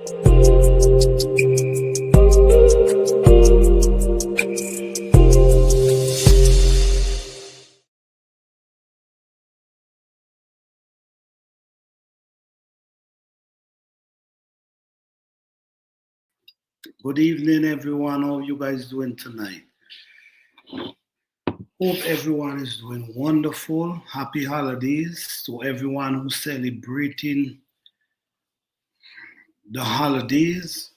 Good evening, everyone. How are you guys doing tonight? Hope everyone is doing wonderful. Happy holidays to everyone who's celebrating the holidays.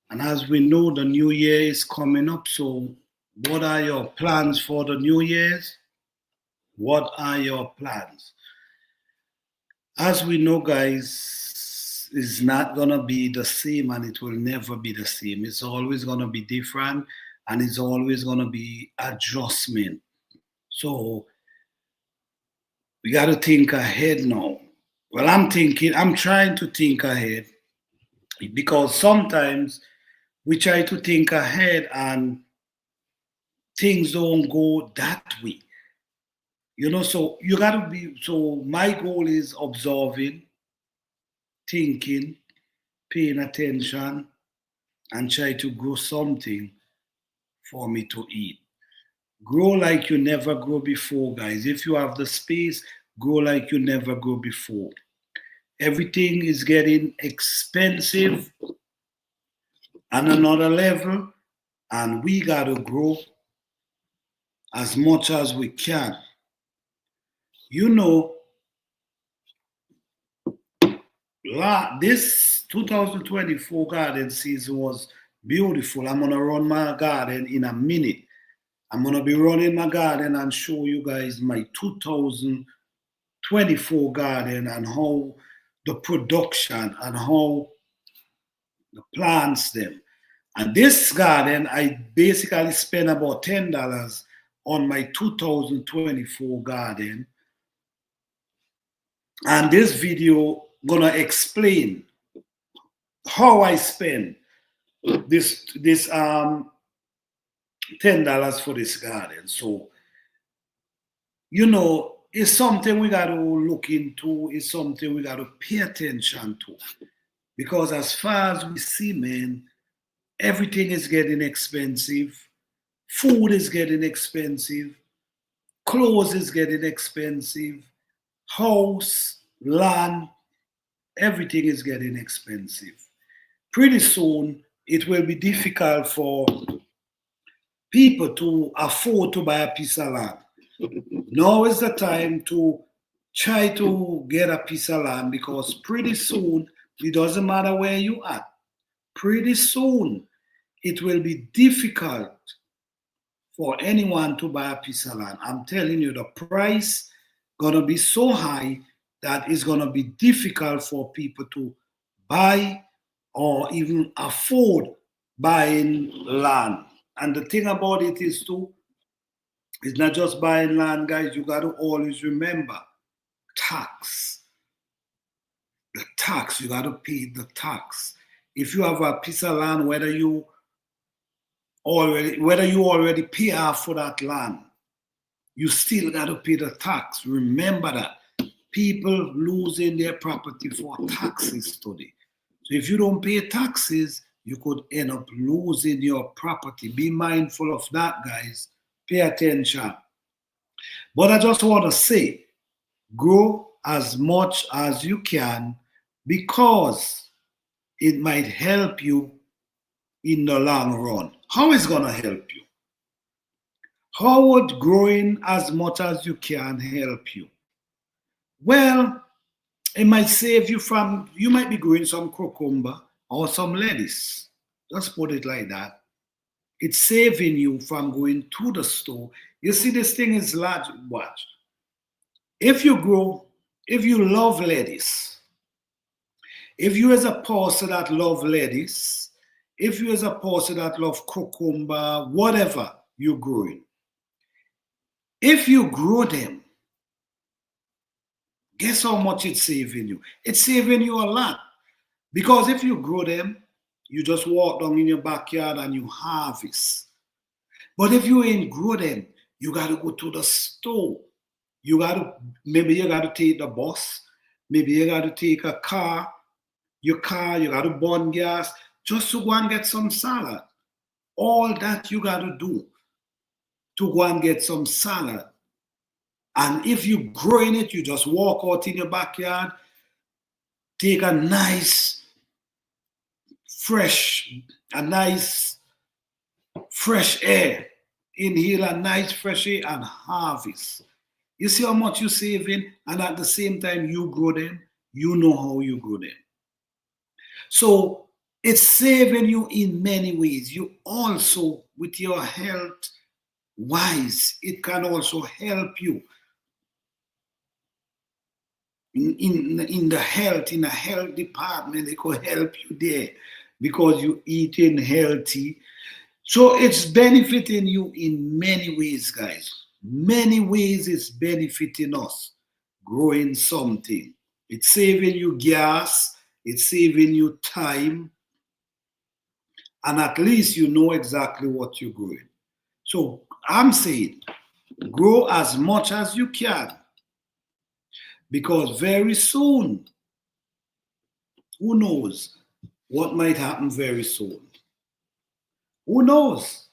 And as we know, the new year is coming up. So, what are your plans for the new year's? What are your plans? As we know, guys, it's not going to be the same and it will never be the same. It's always going to be different and it's always going to be adjustment. So we got to think ahead now. Well, I'm trying to think ahead because sometimes we try to think ahead and things don't go that way. So you got to so my goal is observing, thinking, paying attention, and try to grow something for me to eat. Grow like you never grow before, guys. If you have the space, grow like you never grew before. Everything is getting expensive on another level, and we got to grow as much as we can. You know, this 2024 garden season was beautiful. I'm going to run my garden in a minute. I'm going to be running my garden and show you guys my 2024 garden and how the production and how the plants them. And this garden, I basically spent about $10 on my 2024 garden. And this video gonna explain how I spend this $10 for this garden. So, it's something we got to look into. It's something we got to pay attention to. Because as far as we see, man, everything is getting expensive. Food is getting expensive. Clothes is getting expensive. House, land, everything is getting expensive. Pretty soon, it will be difficult for people to afford to buy a piece of land. Now is the time to try to get a piece of land because pretty soon, it doesn't matter where you are. Pretty soon, it will be difficult for anyone to buy a piece of land. I'm telling you, the price gonna be so high that it's gonna be difficult for people to buy or even afford buying land. And the thing about it is too, it's not just buying land, guys. You got to always remember tax. The tax, you got to pay the tax. If you have a piece of land, whether you already pay off for that land, you still got to pay the tax. Remember that. People losing their property for taxes today. So if you don't pay taxes, you could end up losing your property. Be mindful of that, guys. Pay attention. But I just want to say, grow as much as you can because it might help you in the long run. How is it going to help you? How would growing as much as you can help you? Well, it might save you from, you might be growing some cucumber or some lettuce. Just put it like that. It's saving you from going to the store. You see, this thing is large. Watch. If you love lettuce, if you as a person that love lettuce, if you as a person that love cucumber, whatever you're growing, if you grow them, guess how much it's saving you? It's saving you a lot. Because if you grow them, you just walk down in your backyard and you harvest. But if you ain't grow them, you got to go to the store. Maybe you got to take the bus. Maybe you got to take a car. your car, you got to burn gas just to go and get some salad. All that you got to do to go and get some salad. And if you're growing it, you just walk out in your backyard, take a nice, fresh, a nice, fresh air, inhale a nice fresh air and harvest. You see how much you're saving, and at the same time, you grow them, you know how you grow them. So it's saving you in many ways. You also, with your health wise, it can also help you in the health, in the health department. It could help you there because you're eating healthy. So it's benefiting you in many ways, guys. Many ways it's benefiting us growing something. It's saving you gas, it's saving you time, and at least you know exactly what you're growing. So I'm saying grow as much as you can, because very soon, who knows what might happen very soon? Who knows?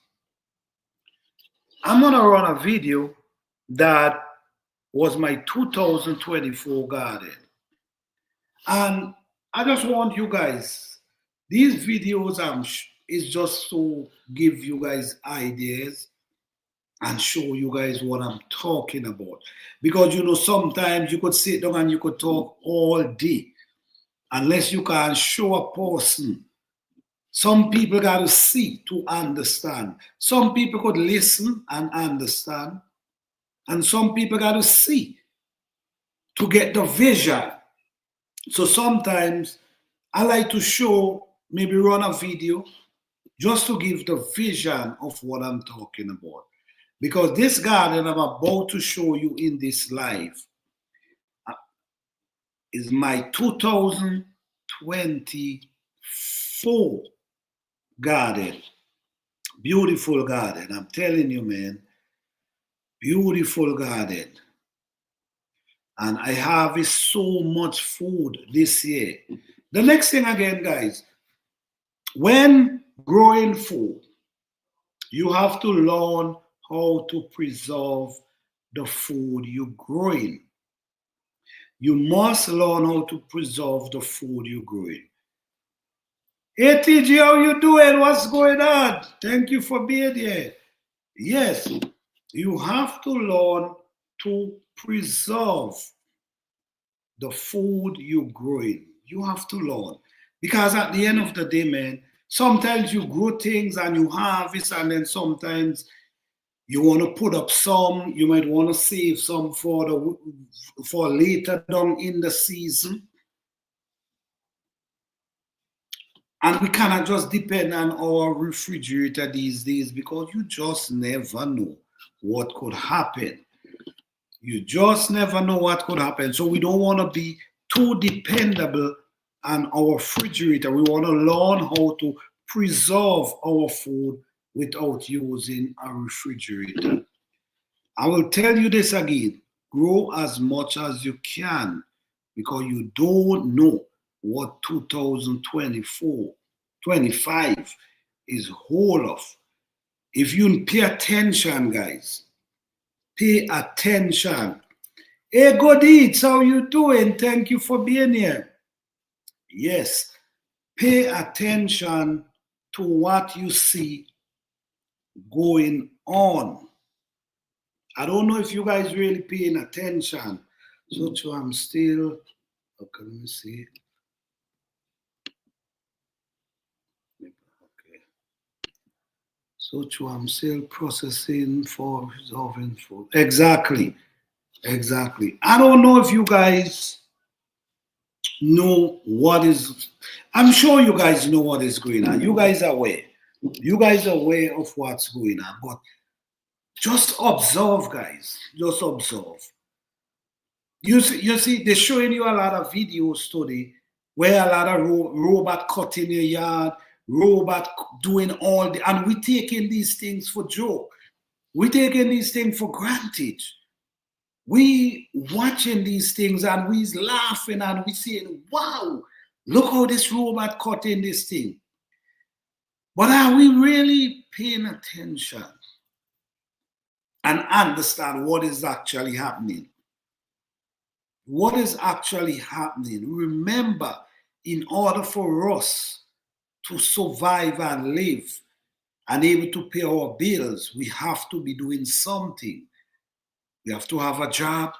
I'm gonna run a video that was my 2024 garden. And I just want you guys, these videos is just to give you guys ideas and show you guys what I'm talking about. Because sometimes you could sit down and you could talk all day. Unless you can show a person. Some people got to see to understand. Some people could listen and understand. And some people got to see to get the vision. So sometimes I like to show, maybe run a video just to give the vision of what I'm talking about. Because this garden I'm about to show you in this live is my 2024 garden. Beautiful garden. I'm telling you, man. Beautiful garden. And I harvest so much food this year. The next thing again, guys, when growing food, you have to learn how to preserve the food you're growing. You must learn how to preserve the food you're growing. Hey TG, how you doing? What's going on? Thank you for being here. Yes, you have to learn to preserve the food you're growing. You have to learn. Because at the end of the day, man, sometimes you grow things and you harvest, and then sometimes you want to put up some, you might want to save some for later down in the season. And we cannot just depend on our refrigerator these days, because you just never know what could happen. You just never know what could happen. So we don't want to be too dependable on our refrigerator. We want to learn how to preserve our food without using a refrigerator. I will tell you this again. Grow as much as you can, because you don't know what 2024-25 is whole of. If you pay attention, guys, pay attention. Hey, good eats, how you doing? Thank you for being here. Yes, pay attention to what you see going on. I don't know if you guys really paying attention. So I'm still, okay, let me see. Okay. So I'm still processing for resolving food. Exactly. Exactly. I don't know if you guys know what is, I'm sure you guys know what is going on. You guys are aware. You guys are aware of what's going on. But just observe, guys. Just observe. You see, they're showing you a lot of videos today where a lot of robot cutting your yard, robot doing all the, and we taking these things for joke. We taking these things for granted. We watching these things and we laughing and we saying, wow, Look how this robot cutting this thing. But are we really paying attention and understand what is actually happening? What is actually happening? Remember, in order for us to survive and live and able to pay our bills, we have to be doing something. We have to have a job,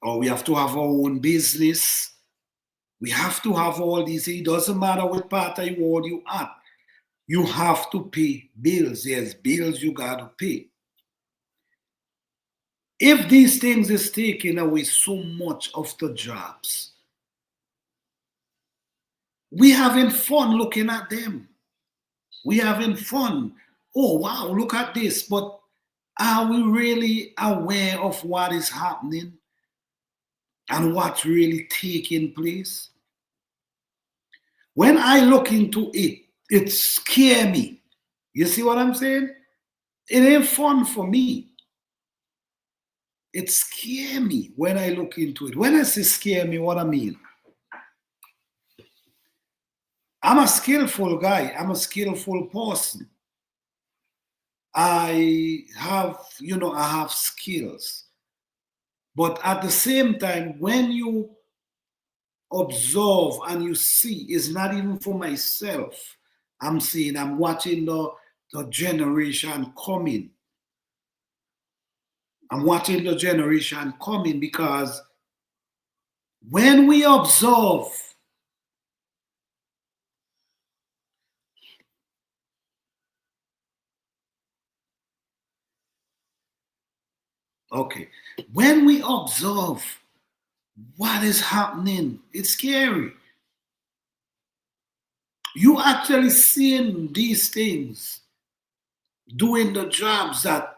or we have to have our own business. We have to have all these. It doesn't matter what part of the world you at. You have to pay bills. There's bills you got to pay. If these things is taking away so much of the jobs, we having fun looking at them. We having fun. Oh wow, look at this. But are we really aware of what is happening and what's really taking place? When I look into it, it scares me. You see what I'm saying? It ain't fun for me. It scares me when I look into it. When I say scare me, what I mean? I'm a skillful guy. I'm a skillful person. I have, I have skills. But at the same time, when you observe and you see, it's not even for myself. I'm seeing, I'm watching the generation coming. I'm watching the generation coming because when we observe, okay, when we observe what is happening, it's scary. You actually seeing these things doing the jobs that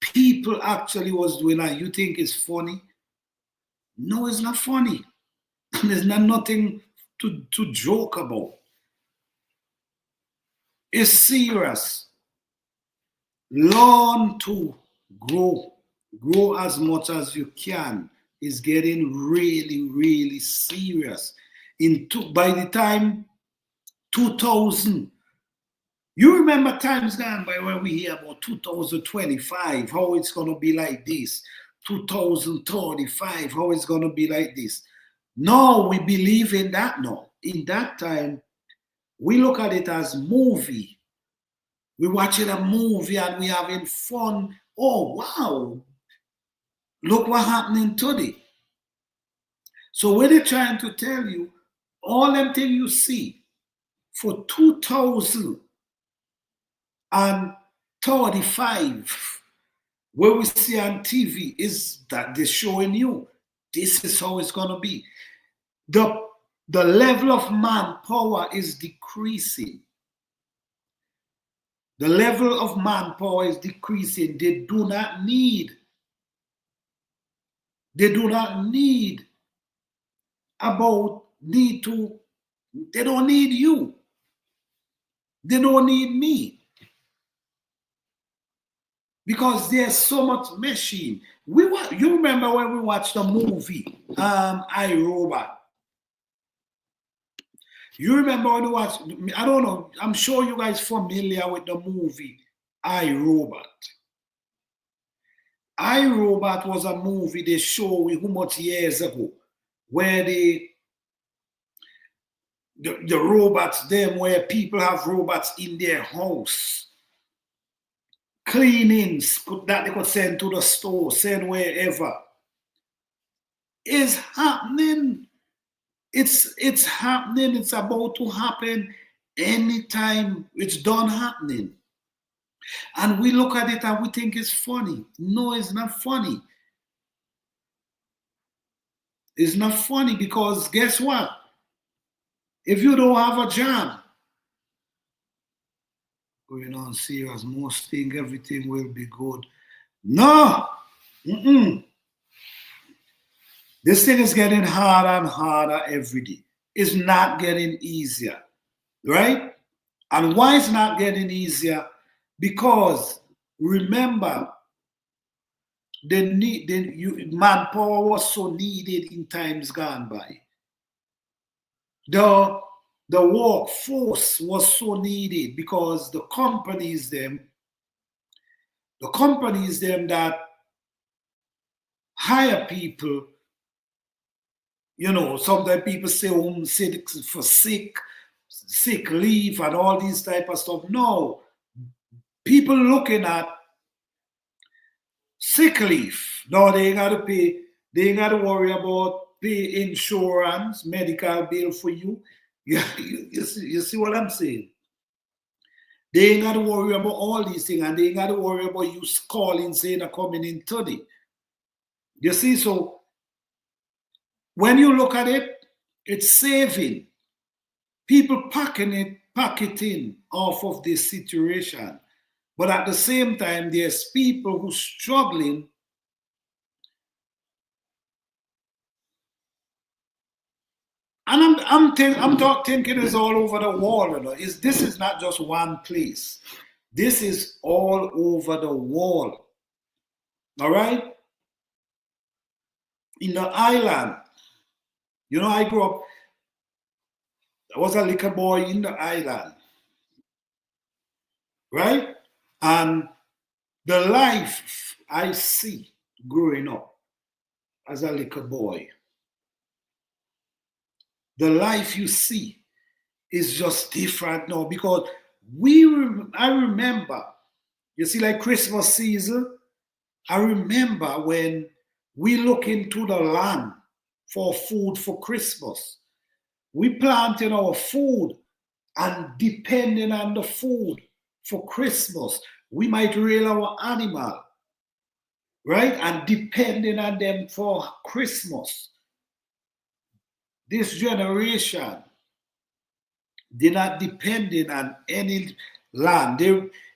people actually was doing and you think it's funny. No, it's not funny. There's not nothing to joke about. It's serious. Learn to grow. Grow as much as you can. It's getting really, really serious. By the time 2000, you remember times gone by when we hear about 2025, how it's going to be like this. 2035, how it's going to be like this. No, we believe in that now. In that time, we look at it as movie. We're watching a movie and we having fun. Oh, wow. Look what happening today. So when they're trying to tell you, all them things you see for 2035, what we see on TV is that they're showing you this is how it's going to be. The level of manpower is decreasing. The level of manpower is decreasing. They do not need they don't need you. They don't need me. Because there's so much machine. You remember when we watched the movie, I, Robot? You remember when we watched, I don't know, I'm sure you guys familiar with the movie, I, Robot. I, Robot was a movie they showed how much years ago, where the robots, them where people have robots in their house, cleanings that they could send to the store, send wherever. Is happening. It's happening. It's about to happen anytime. It's done happening. And we look at it and we think it's funny. No, it's not funny. It's not funny because guess what? If you don't have a job, going on serious, most thing, everything will be good. No. This thing is getting harder and harder every day. It's not getting easier, right? And why it's not getting easier? Because remember, manpower was so needed in times gone by. the the workforce was so needed because the companies them that hire people, sometimes people say home sick for sick leave and all these type of stuff. No, people looking at sick leave. No, they ain't gotta pay, they ain't gotta worry about pay insurance, medical bill for you. You see what I'm saying? They ain't got to worry about all these things, and they ain't got to worry about you calling saying they're coming in today. You see, so when you look at it, it's saving. People packeting off of this situation. But at the same time, there's people who struggling. And I'm thinking it's all over the world. This is not just one place. This is all over the world. All right? In the island, I grew up, I was a little boy in the island, right? And the life I see growing up as a little boy, the life you see is just different now because I remember, you see, like Christmas season, I remember when we look into the land for food for Christmas. We planting our food, and depending on the food for Christmas, we might raise our animal, right? And depending on them for Christmas. This generation, they're not depending on any land.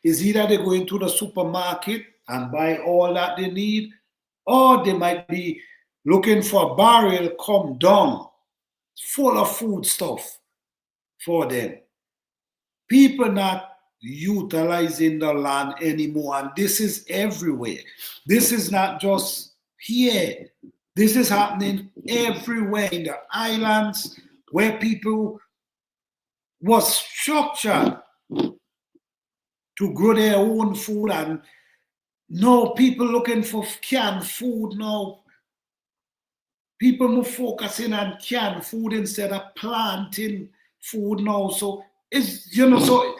Is either they go into the supermarket and buy all that they need, or they might be looking for a barrel come down full of food stuff for them. People not utilizing the land anymore, and this is everywhere. This is not just here. This is happening everywhere in the islands where people was structured to grow their own food, and no people looking for canned food now. People more focusing on canned food instead of planting food now. So so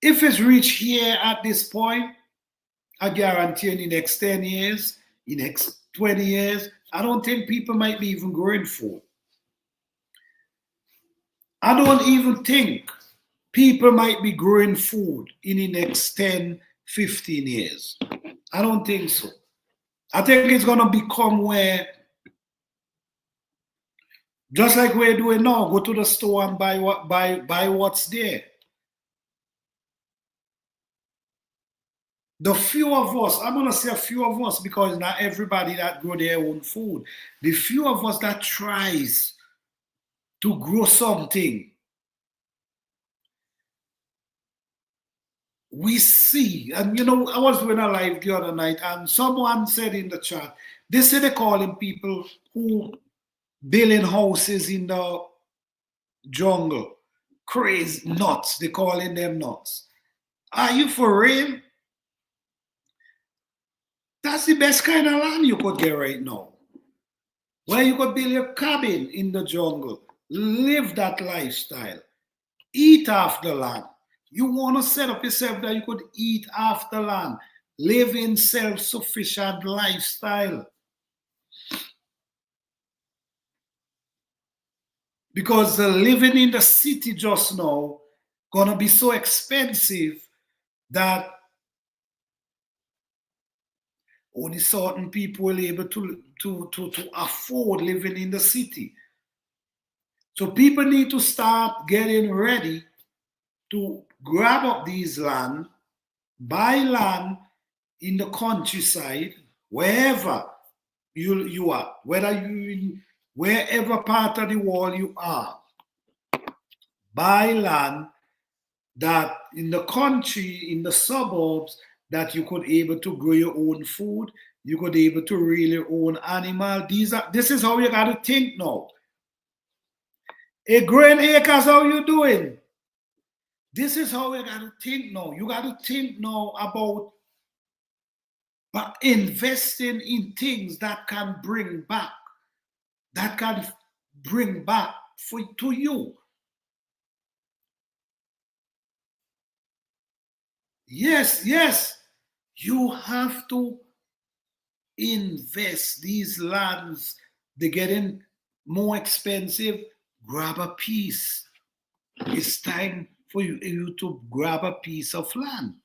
if it's reached here at this point, I guarantee in the next 10 years, in the next 20 years, I don't think people might be even growing food. I don't even think people might be growing food in the next 10, 15 years. I don't think so. I think it's going to become where, just like we're doing now, go to the store and buy what's there. The few of us, I'm going to say a few of us because not everybody that grow their own food. The few of us that tries to grow something, we see, and I was doing a live the other night, and someone said in the chat, they say they're calling people who building houses in the jungle crazy nuts. They're calling them nuts. Are you for real? That's the best kind of land you could get right now. Where you could build your cabin in the jungle, live that lifestyle, eat off the land. You want to set up yourself that you could eat off the land, live in self-sufficient lifestyle. Because the living in the city just now gonna be so expensive that only certain people will be able to afford living in the city. So people need to start getting ready to grab up these land, buy land in the countryside, wherever you are, wherever part of the world you are, buy land that in the country, in the suburbs, that you could able to grow your own food, you could able to rear your own animal. This is how you got to think now. A grain acres, how you doing? This is how you got to think now. You got to think now about investing in things that can bring back, that can bring back to you. Yes, yes. You have to invest. These lands, they're getting more expensive. Grab a piece. It's time for you to grab a piece of land.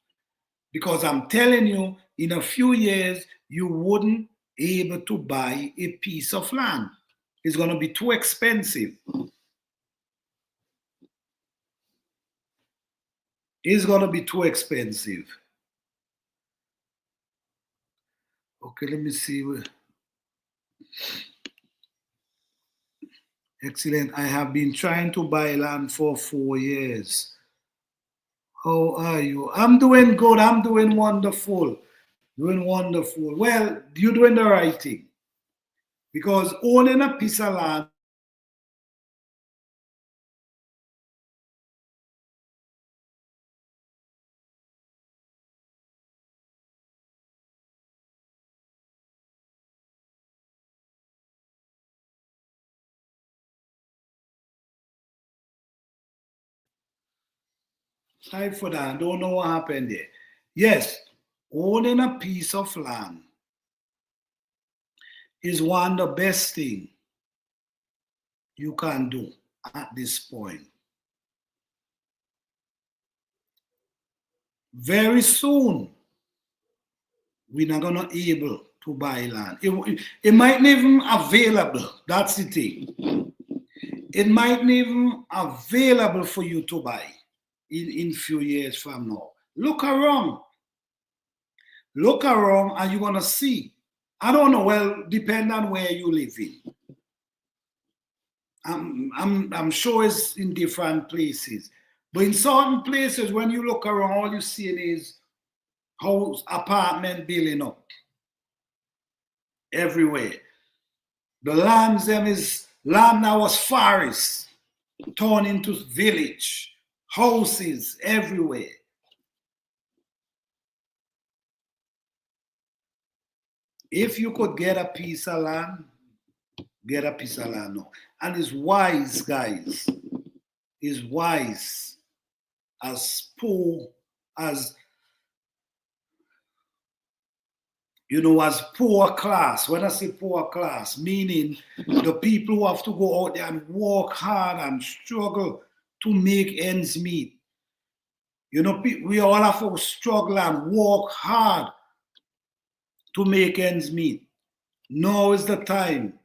Because I'm telling you, in a few years, you wouldn't be able to buy a piece of land. It's going to be too expensive. It's going to be too expensive. Okay, let me see. Excellent. I have been trying to buy land for 4 years. How are you? I'm doing good. I'm doing wonderful. Doing wonderful. Well, you're doing the right thing. Because owning a piece of land, sorry for that. I don't know what happened there. Yes, owning a piece of land is one of the best thing you can do at this point. Very soon, we're not gonna able to buy land. It might not even available. That's the thing. It might not even available for you to buy in few years from now. Look around. Look around and you're gonna see. I don't know, well, depend on where you live in. I'm sure it's in different places. But in certain places, when you look around, all you see is house, apartment building up everywhere. The lands them is land now was forest, turned into village, houses everywhere. If you could get a piece of land, get a piece of land now. And it's wise, guys. It's wise as poor as as poor class. When I say poor class, meaning the people who have to go out there and work hard and struggle to make ends meet. We all have to struggle and work hard to make ends meet. Now is the time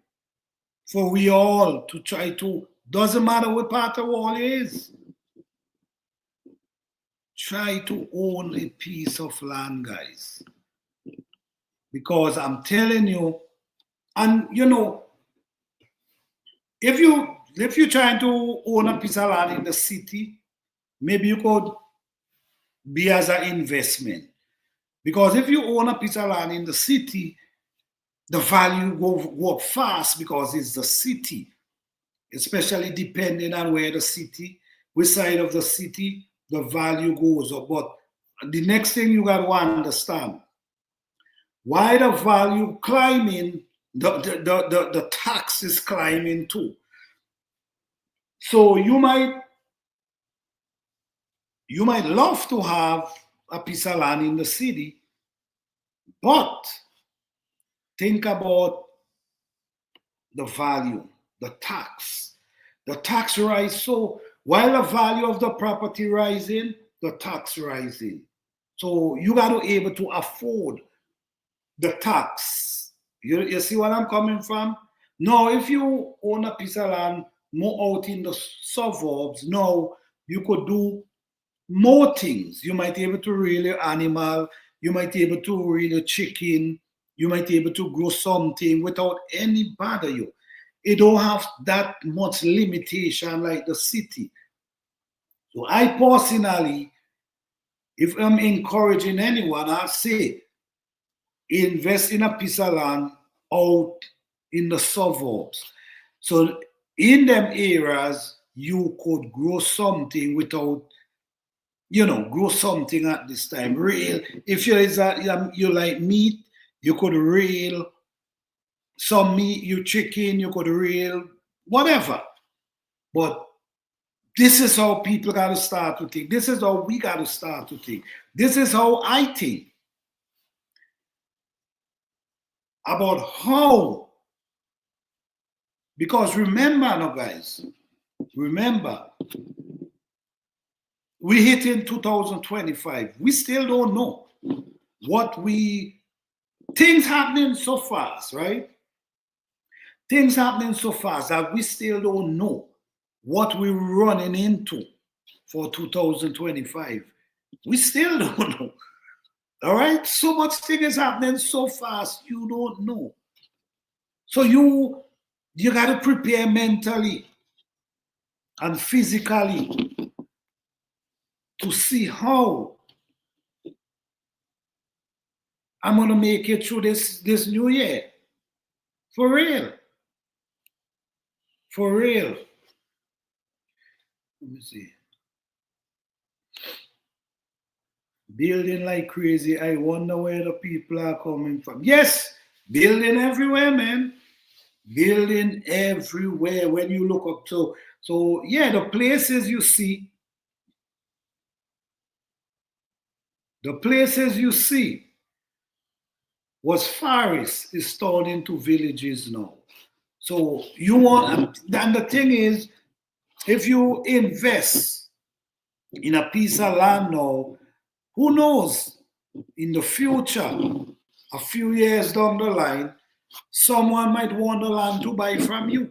for we all to try to, doesn't matter what part of the world it is, try to own a piece of land, guys. Because I'm telling you, and if you're trying to own a piece of land in the city, maybe you could be as an investment. Because if you own a piece of land in the city, the value go up fast because it's the city, especially depending on where the city, which side of the city, the value goes up. But the next thing you got to understand, why the value climbing, the tax is climbing too. So you might love to have a piece of land in the city, but think about the value, the tax. The tax rise. So while the value of the property rising, the tax rising. So you got to be able to afford the tax. You see what I'm coming from? Now, if you own a piece of land more out in the suburbs, now you could do more things. You might be able to rear animal, you might be able to rear chicken, you might be able to grow something without any bother you. It don't have that much limitation like the city. So I personally, if I'm encouraging anyone, I say invest in a piece of land out in the suburbs. So in them areas, you could grow something without, grow something at this time. Real. If you like meat, you could real some meat, you chicken, you could real whatever. But this is how people got to start to think. This is how we got to start to think. This is how I think about how. Because remember now, guys, remember, we hit in 2025. We still don't know things happening so fast, right? Things happening so fast that we still don't know what we're running into for 2025. We still don't know. All right? So much thing is happening so fast, you don't know. So you got to prepare mentally and physically to see how I'm going to make it through this new year. For real. For real. Let me see. Building like crazy. I wonder where the people are coming from. Yes, building everywhere, man. Building everywhere when you look up. So yeah, the places you see, was forests is turned into villages now. So you want, and the thing is, if you invest in a piece of land now, who knows, in the future, a few years down the line, someone might want the land to buy from you.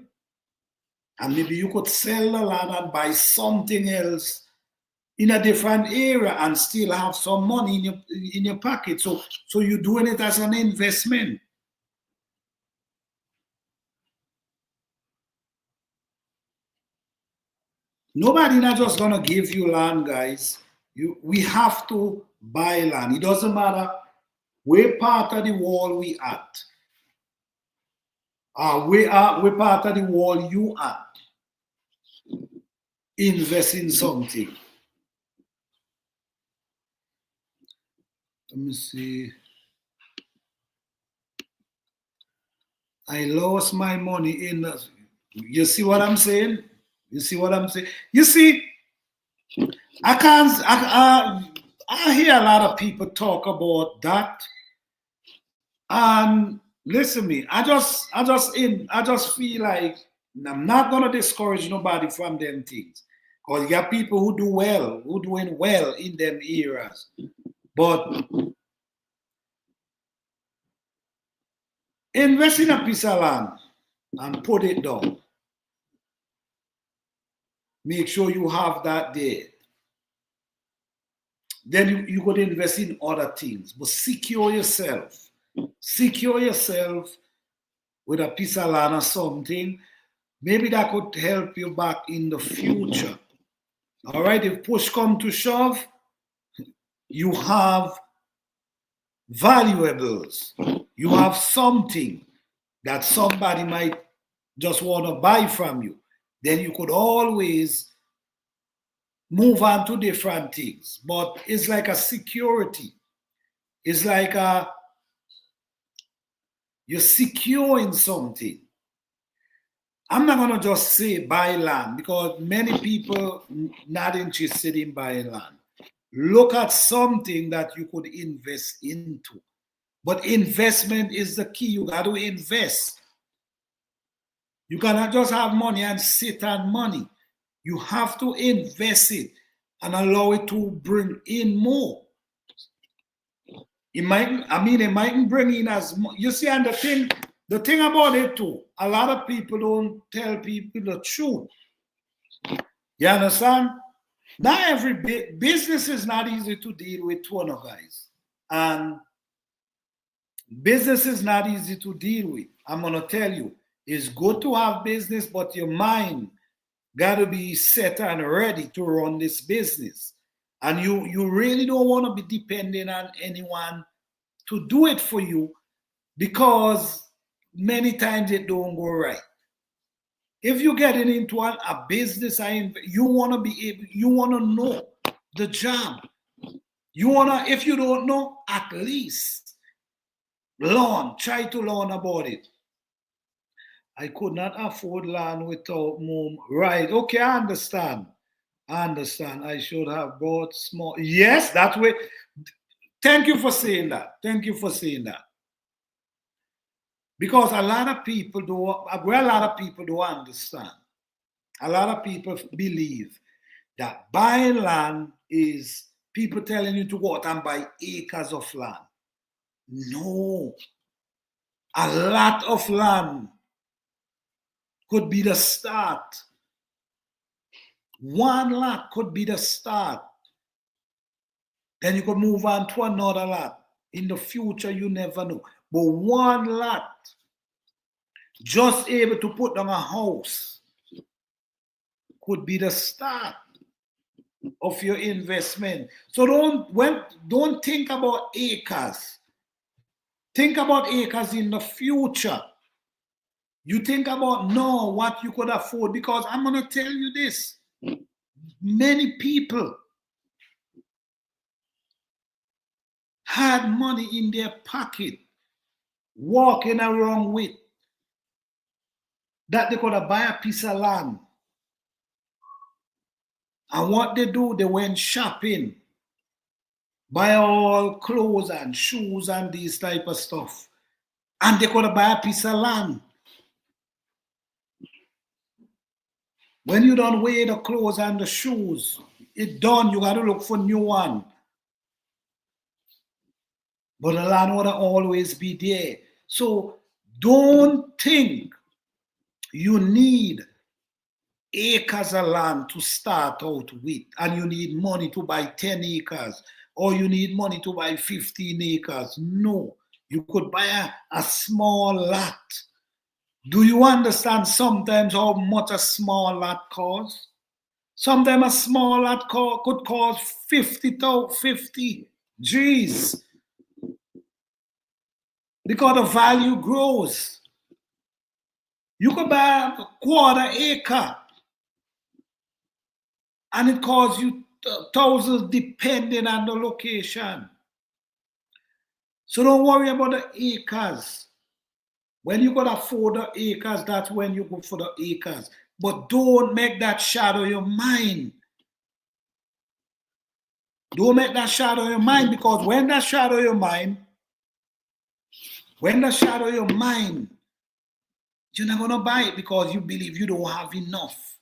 And maybe you could sell the land and buy something else in a different area and still have some money in your pocket. So you're doing it as an investment. Nobody not just gonna give you land, guys. We have to buy land. It doesn't matter where part of the wall we at. Where part of the wall you at. Invest in something. Let me see. I lost my money in the. You see what I'm saying? You see what I'm saying? You see, I can't. I hear a lot of people talk about that, and listen to me. I just feel like I'm not gonna discourage nobody from them things, because you got people who do well, who doing well in them areas, but invest in a piece of land and put it down. Make sure you have that there. Then you could invest in other things, but secure yourself. Secure yourself with a piece of land or something. Maybe that could help you back in the future. All right, if push come to shove, you have valuables. You have something that somebody might just want to buy from you. Then you could always move on to different things. But it's like a security. It's like you're securing something. I'm not going to just say buy land, because many people not interested in buying land. Look at something that you could invest into. But investment is the key. You got to invest. You cannot just have money and sit on money. You have to invest it and allow it to bring in more. It mightn't bring in as much. You see, and the thing about it too, a lot of people don't tell people the truth. You understand? Not every business is not easy to deal with, guys. And business is not easy to deal with. I'm gonna tell you, it's good to have business, but your mind gotta be set and ready to run this business. And you really don't want to be dependent on anyone to do it for you, because many times it don't go right. If you're getting into a business, you want to be able, you want to know the job. You want to, if you don't know, at least learn, try to learn about it. I could not afford land without mom. Right. Okay, I understand. I understand. I should have bought small. Yes, that way. Thank you for saying that. Thank you for saying that. Because a lot of people do, well, a lot of people don't understand. A lot of people believe that buying land is people telling you to go out and buy acres of land. No. A lot of land could be the start. One lot could be the start. Then you could move on to another lot. In the future, you never know. But one lot, just able to put down a house, could be the start of your investment. So don't think about acres. Think about acres in the future. You think about now what you could afford, because I'm going to tell you this. Many people had money in their pocket, walking around with, that they could have buy a piece of land. And what they do, they went shopping, buy all clothes and shoes and these type of stuff. And they could have buy a piece of land. When you don't wear the clothes and the shoes, it's done, you got to look for new one. But the land would always be there. So don't think you need acres of land to start out with, and you need money to buy 10 acres, or you need money to buy 15 acres. No, you could buy a small lot. Do you understand sometimes how much a small lot costs? Sometimes a small lot could cost 50 G's. Because the value grows. You could buy a quarter acre and it costs you thousands depending on the location. So don't worry about the acres. When you can afford the acres, that's when you go for the acres. But don't make that shadow your mind. Don't make that shadow your mind, because when that shadow your mind, you're not going to buy it because you believe you don't have enough.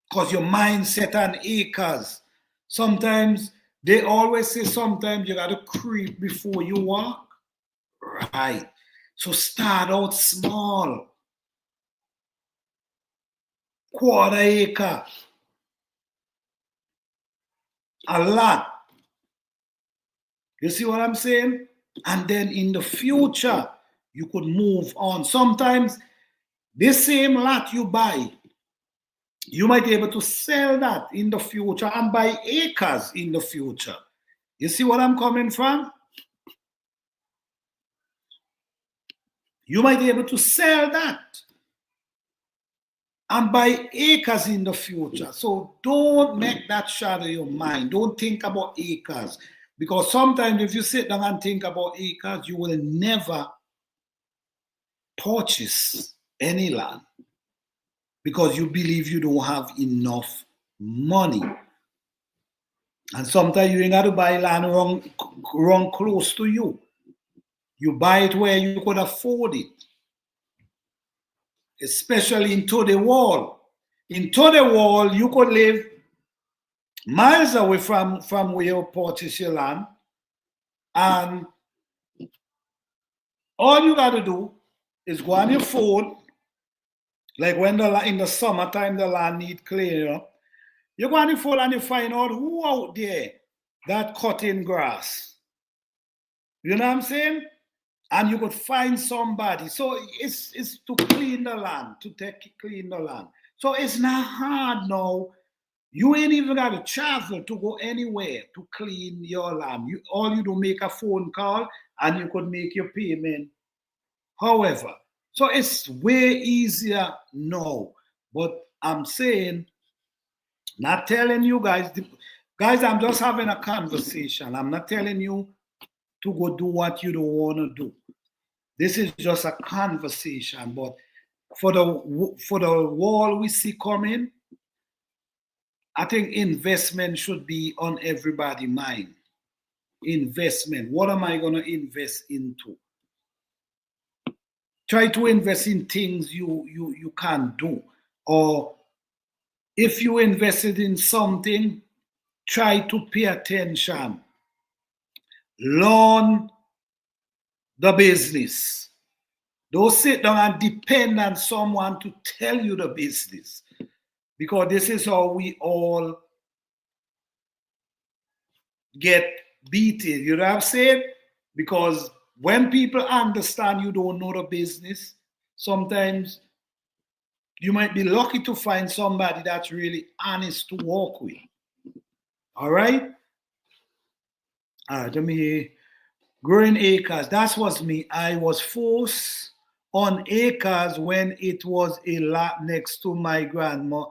Because your mind set on acres. Sometimes, they always say sometimes you got to creep before you walk. Right. So start out small. Quarter acre. A lot. You see what I'm saying? And then in the future, you could move on. Sometimes, this same lot you buy, you might be able to sell that in the future and buy acres in the future. You see what I'm coming from? You might be able to sell that and buy acres in the future. So don't make that shadow your mind. Don't think about acres. Because sometimes if you sit down and think about acres, you will never purchase any land because you believe you don't have enough money. And sometimes you ain't got to buy land wrong close to you. You buy it where you could afford it. Especially into the wall. Into the wall, you could live miles away from where you purchase your land. And all you got to do is go on your phone. Like when in the summertime, the land need clearing up. You go on your phone and you find out who out there that cutting grass. You know what I'm saying? And you could find somebody. So it's to clean the land, clean the land. So it's not hard now. You ain't even got to travel to go anywhere to clean your land. All you do make a phone call and you could make your payment. However, So it's way easier now. But I'm saying, not telling you guys, guys, I'm just having a conversation. I'm not telling you to go do what you don't want to do. This is just a conversation. But for the wall we see coming, I think investment should be on everybody's mind. Investment. What am I going to invest into? Try to invest in things you can do. Or if you invested in something, try to pay attention. Learn the business. Don't sit down and depend on someone to tell you the business. Because this is how we all get beaten. You know what I'm saying? Because when people understand you don't know the business, sometimes you might be lucky to find somebody that's really honest to work with. All right? All right, let me hear. Growing acres. That was me. I was forced on acres when it was a lot next to my grandma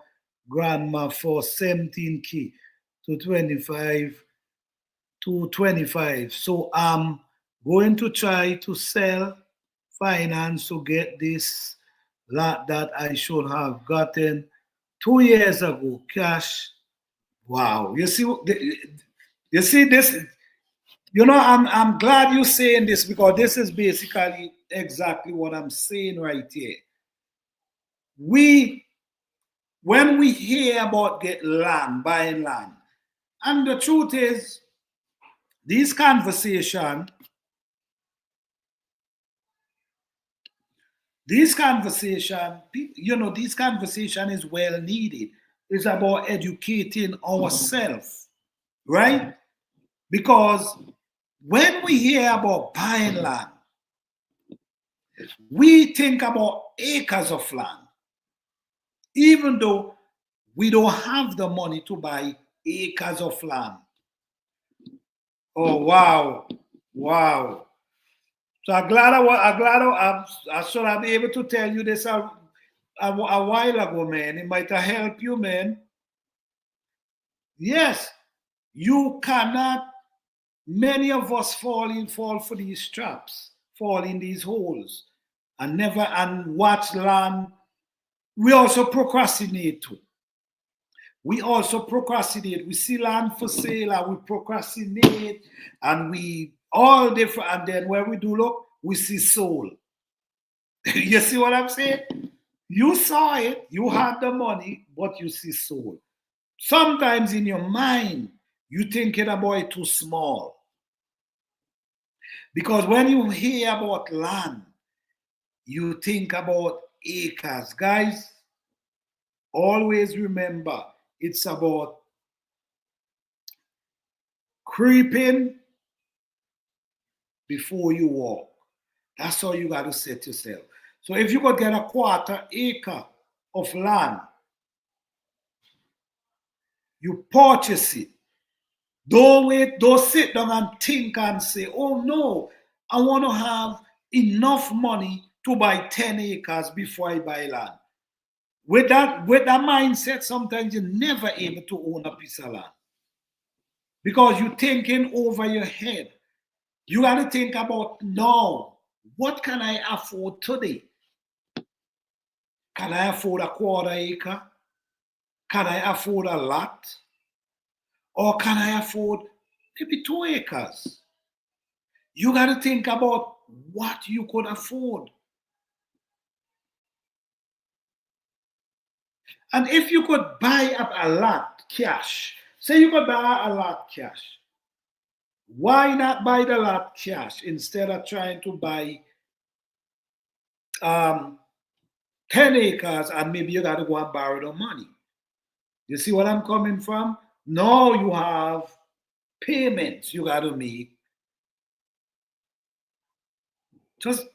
for 17K to 25. So I'm going to try to sell finance to get this lot that I should have gotten 2 years ago. Cash. Wow. You see this. You know, I'm glad you're saying this because this is basically exactly what I'm saying right here. We when we hear about get land, buying land, and the truth is, these conversation, these conversation is well needed. It's about educating ourselves, right? Because when we hear about buying land, we think about acres of land, even though we don't have the money to buy acres of land. Oh wow, wow! So I should have been able to tell you this a while ago, man. It might have helped you, man. Yes, you cannot. Many of us fall for these traps, fall in these holes, and never and watch land. We also procrastinate too. We also procrastinate. We see land for sale and we procrastinate and we all different. And then when we do look, we see soul. You see what I'm saying? You saw it, you had the money, but you see soul. Sometimes in your mind, you thinking about it too small. Because when you hear about land, you think about acres. Guys, always remember it's about creeping before you walk. That's how you got to set yourself. So if you could get a quarter acre of land, you purchase it. Don't wait, don't sit down and think and say, oh no, I want to have enough money to buy 10 acres before I buy land. With that mindset, sometimes you're never able to own a piece of land. Because you're thinking over your head. You got to think about now, what can I afford today? Can I afford a quarter acre? Can I afford a lot? Or can I afford maybe 2 acres? You got to think about what you could afford. And if you could buy up a lot cash, say you could buy a lot cash, why not buy the lot cash instead of trying to buy um, 10 acres and maybe you got to go and borrow the money? You see what I'm coming from? Now you have payments you got to make. Just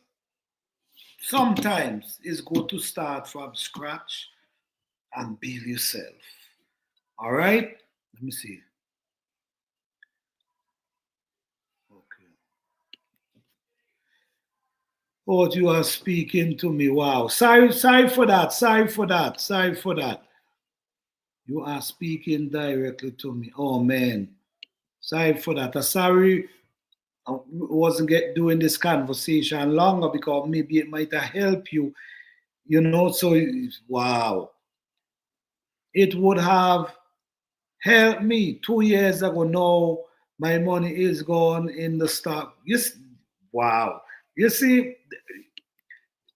sometimes it's good to start from scratch and build yourself. All right? Let me see. Okay. Oh, you are speaking to me. Wow. Sorry for that. Sorry for that. Sorry for that. You are speaking directly to me. Oh man. Sorry for that. Sorry I wasn't doing this conversation longer because maybe it might have helped you, you know. So wow. It would have helped me 2 years ago. Now my money is gone in the stock. Yes, wow. You see,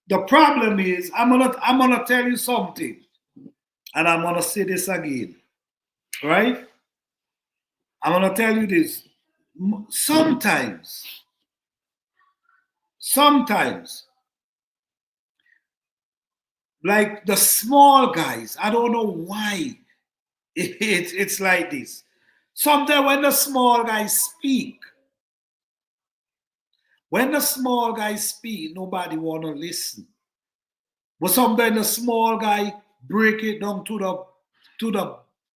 the problem is I'm gonna tell you something, and I'm gonna say this again, right? I'm gonna tell you this. Sometimes, like the small guys, I don't know why it's like this. Sometimes when the small guys speak, nobody wanna listen. But sometimes the small guy break it down to the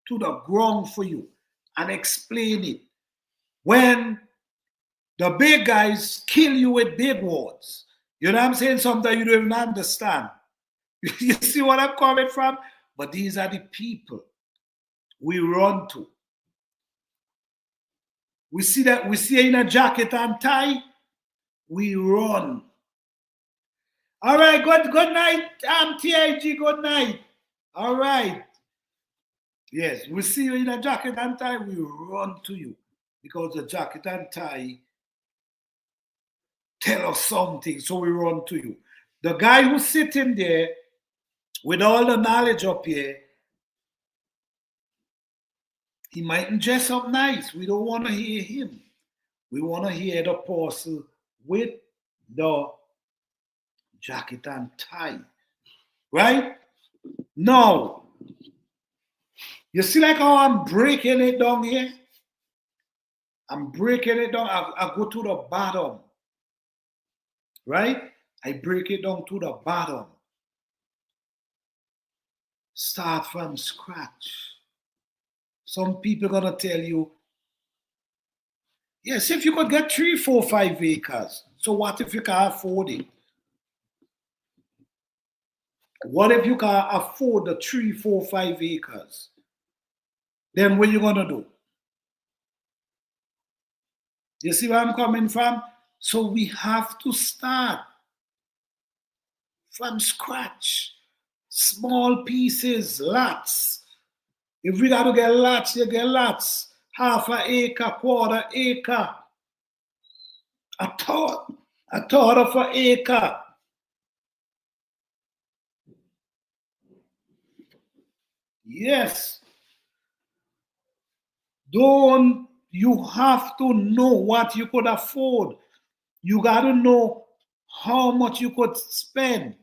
to the ground for you and explain it. When the big guys kill you with big words. You know what I'm saying? Sometimes you don't even understand. You see what I'm coming from? But these are the people we run to. We see in a jacket and tie, we run. All right, good night, TIG, good night. All right. Yes, we see you in a jacket and tie, we run to you. Because the jacket and tie tell us something, so we run to you. The guy who's sitting there with all the knowledge up here, he mightn't dress up nice. We don't want to hear him. We want to hear the apostle with the jacket and tie. Right? Now, you see like how I'm breaking it down here? I'm breaking it down. I go to the bottom. Right? I break it down to the bottom. Start from scratch. Some people gonna tell you, yes, if you could get 3, 4, 5 acres, so what if you can't afford it? What if you can't afford the 3, 4, 5 acres? Then what are you gonna do? You see where I'm coming from? So we have to start from scratch. Small pieces, lots. If we got to get lots, you get lots. Half an acre, quarter acre, a third of an acre. Yes. Don't you have to know what you could afford. You got to know how much you could spend.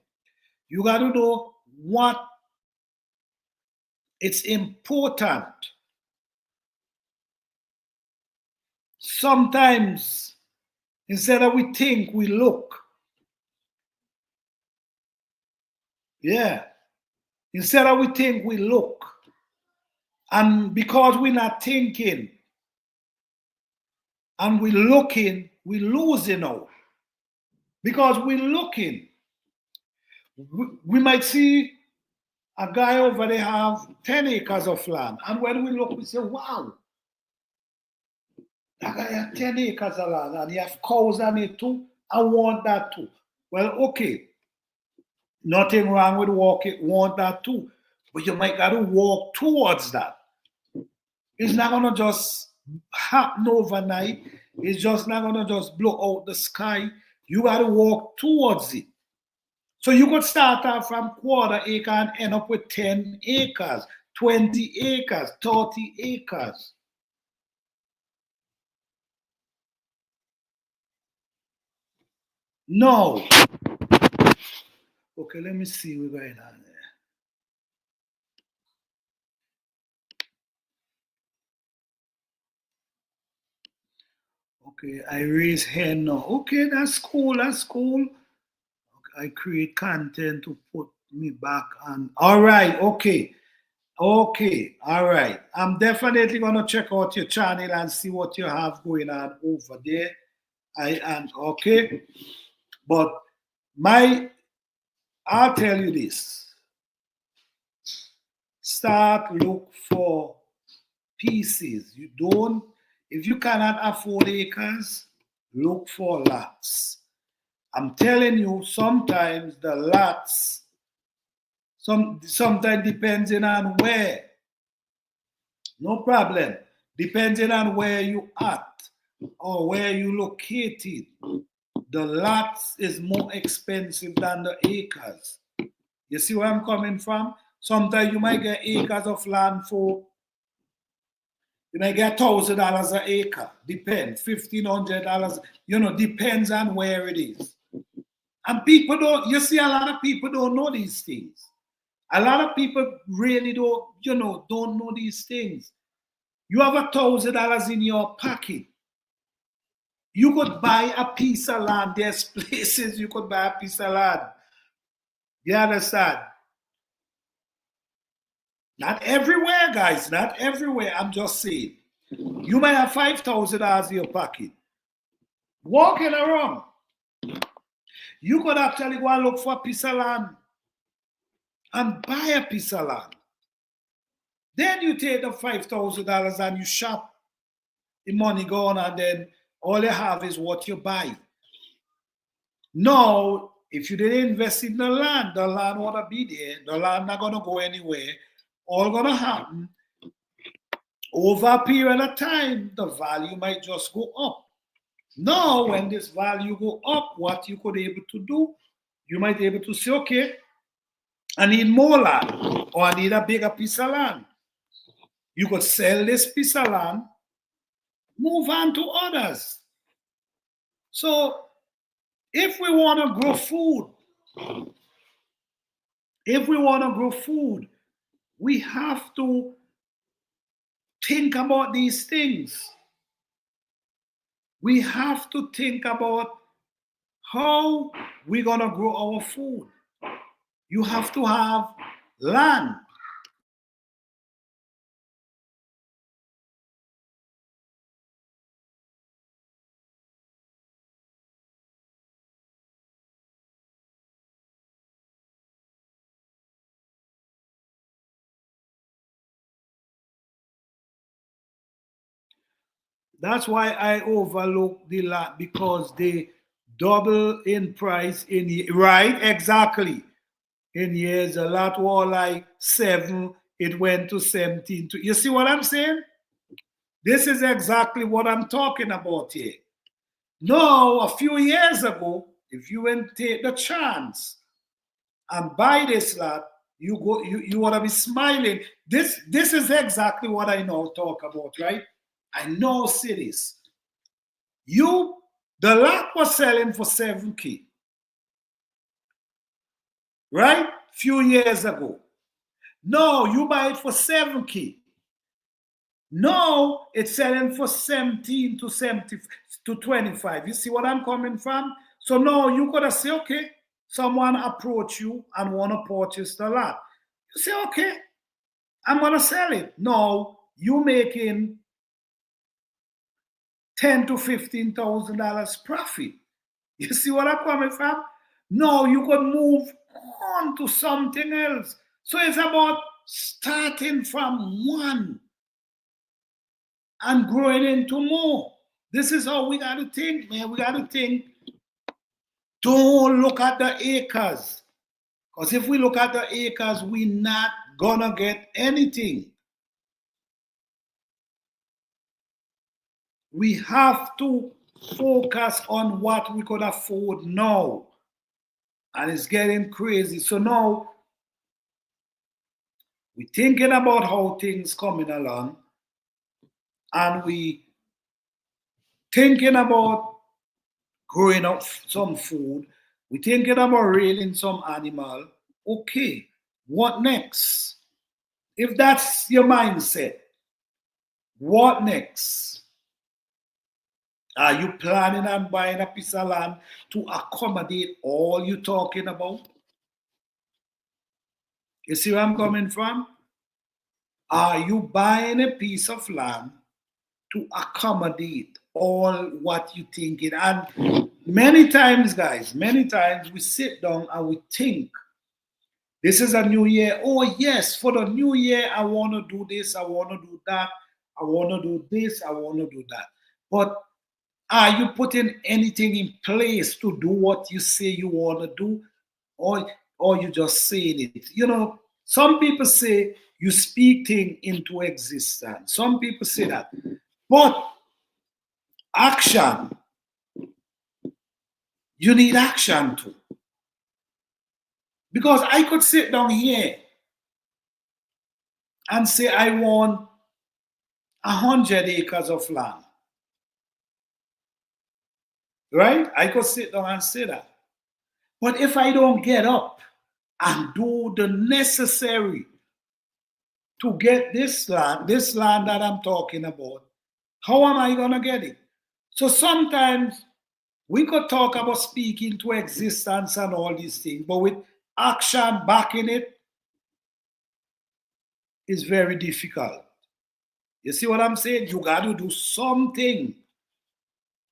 You got to know what it's important. Sometimes, instead of we think, we look. Yeah. Instead of we think, we look. And because we're not thinking and we're looking, we're losing out. Because we're looking. We might see a guy over there have 10 acres of land. And when we look, we say, wow, that guy has 10 acres of land and he has cows on it too. I want that too. Well, okay. Nothing wrong with want that too. But you might got to walk towards that. It's not gonna just happen overnight. It's just not gonna just blow out the sky. You gotta walk towards it. So you could start off from quarter acre and end up with 10 acres, 20 acres, 30 acres. No. Okay, let me see what's going on there. Okay, I raise hand now. Okay, that's cool. That's cool. Okay, I create content to put me back on. All right. Okay. Okay. All right. I'm definitely gonna check out your channel and see what you have going on over there. I am okay, but I'll tell you this. Start look for pieces. You don't, if you cannot afford acres, look for lots. I'm telling you, sometimes the lots, sometimes depending on where, no problem. Depending on where you at or where you located, the lots is more expensive than the acres. You see where I'm coming from? Sometimes you might get acres of land for, you might get $1,000 an acre. Depends. $1,500. Depends on where it is. And people don't, you see, a lot of people don't know these things. A lot of people really don't know these things. You have $1,000 in your pocket. You could buy a piece of land. There's places you could buy a piece of land. You understand? Not everywhere, guys. Not everywhere. I'm just saying. You might have $5,000 in your pocket. Walking around. You could actually go and look for a piece of land and buy a piece of land. Then you take the $5,000 and you shop. The money gone, and then all you have is what you buy. No, if you didn't invest in the land wanna be there. The land not gonna go anywhere. All gonna happen over a period of time. The value might just go up. Now, when this value go up, what you could able to do, you might be able to say, okay, I need more land, or I need a bigger piece of land. You could sell this piece of land, move on to others. So if we want to grow food, we have to think about these things. We have to think about how we're going to grow our food. You have to have land. That's why I overlook the land, because they double in price right, exactly. In years, a lot were like 7, it went to 17. You see what I'm saying? This is exactly what I'm talking about here. No, a few years ago, if you went take the chance and buy this lot, you want to be smiling. This is exactly what I know talk about, right? I know cities. The lot was selling for 7K, right? Few years ago. No, you buy it for 7K. No, it's selling for 17 to 70 to 25. You see what I'm coming from? So now you gotta say, okay, someone approach you and want to purchase the lot. You say, okay, I'm gonna sell it. No, you making $10,000 to $15,000 profit. You see what I'm coming from? No, you could move on to something else. So it's about starting from one and growing into more. This is how we got to think, man. We got to think. Don't look at the acres. Because if we look at the acres, we're not going to get anything. We have to focus on what we could afford now. And it's getting crazy. So now, we're thinking about how things coming along. And we thinking about growing up some food. We're thinking about rearing some animal. Okay, what next? If that's your mindset, what next? Are you planning on buying a piece of land to accommodate all you're talking about? You see where I'm coming from? Are you buying a piece of land to accommodate all what you thinking? And Many times, guys, many times we sit down and we think, this is a new year. Oh, yes, for the new year, I want to do this, I want to do that, I want to do this, I want to do that. But are you putting anything in place to do what you say you want to do? Or you just saying it? You know, some people say you speak things into existence. Some people say that. But action, you need action too. Because I could sit down here and say I want 100 acres of land. Right? I could sit down and say that. But if I don't get up and do the necessary to get this land that I'm talking about, how am I going to get it? So sometimes we could talk about speaking to existence and all these things, but with action backing it is very difficult. You see what I'm saying? You got to do something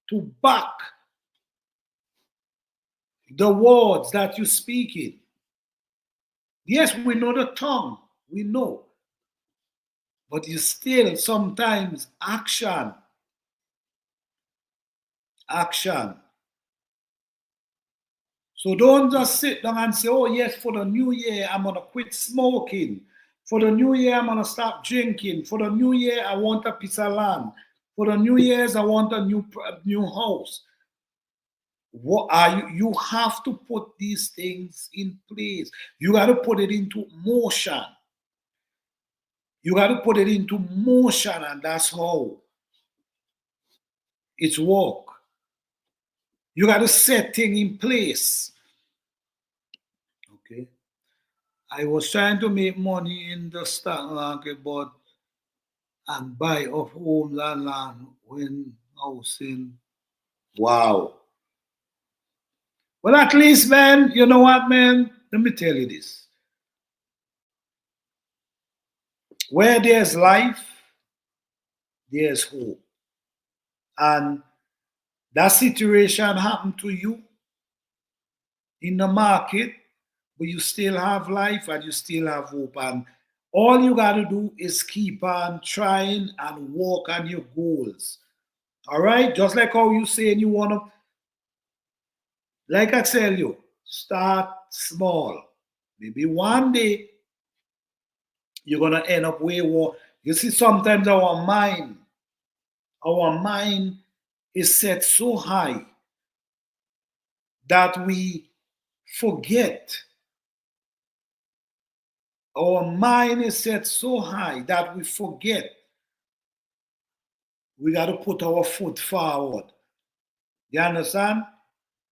to back the words that you speak in. Yes, we know the tongue, we know, but you still sometimes action. So don't just sit down and say, oh, yes, for the new year, I'm going to quit smoking. For the new year, I'm going to stop drinking. For the new year, I want a piece of land. For the new year's, I want a new house. What are you? You have to put these things in place. You got to put it into motion. You got to put it into motion, and that's how it's work. You got to set things in place. Okay. I was trying to make money in the stock market, but and buy of homes and land when housing. Wow. Well, at least, man, you know what, man? Let me tell you this. Where there's life, there's hope. And that situation happened to you in the market, but you still have life and you still have hope. And all you got to do is keep on trying and work on your goals. All right? Just like how you saying you want to, like I tell you, start small. Maybe one day you're going to end up way more. You see, sometimes our mind is set so high that we forget. Our mind is set so high that we forget. We got to put our foot forward. You understand?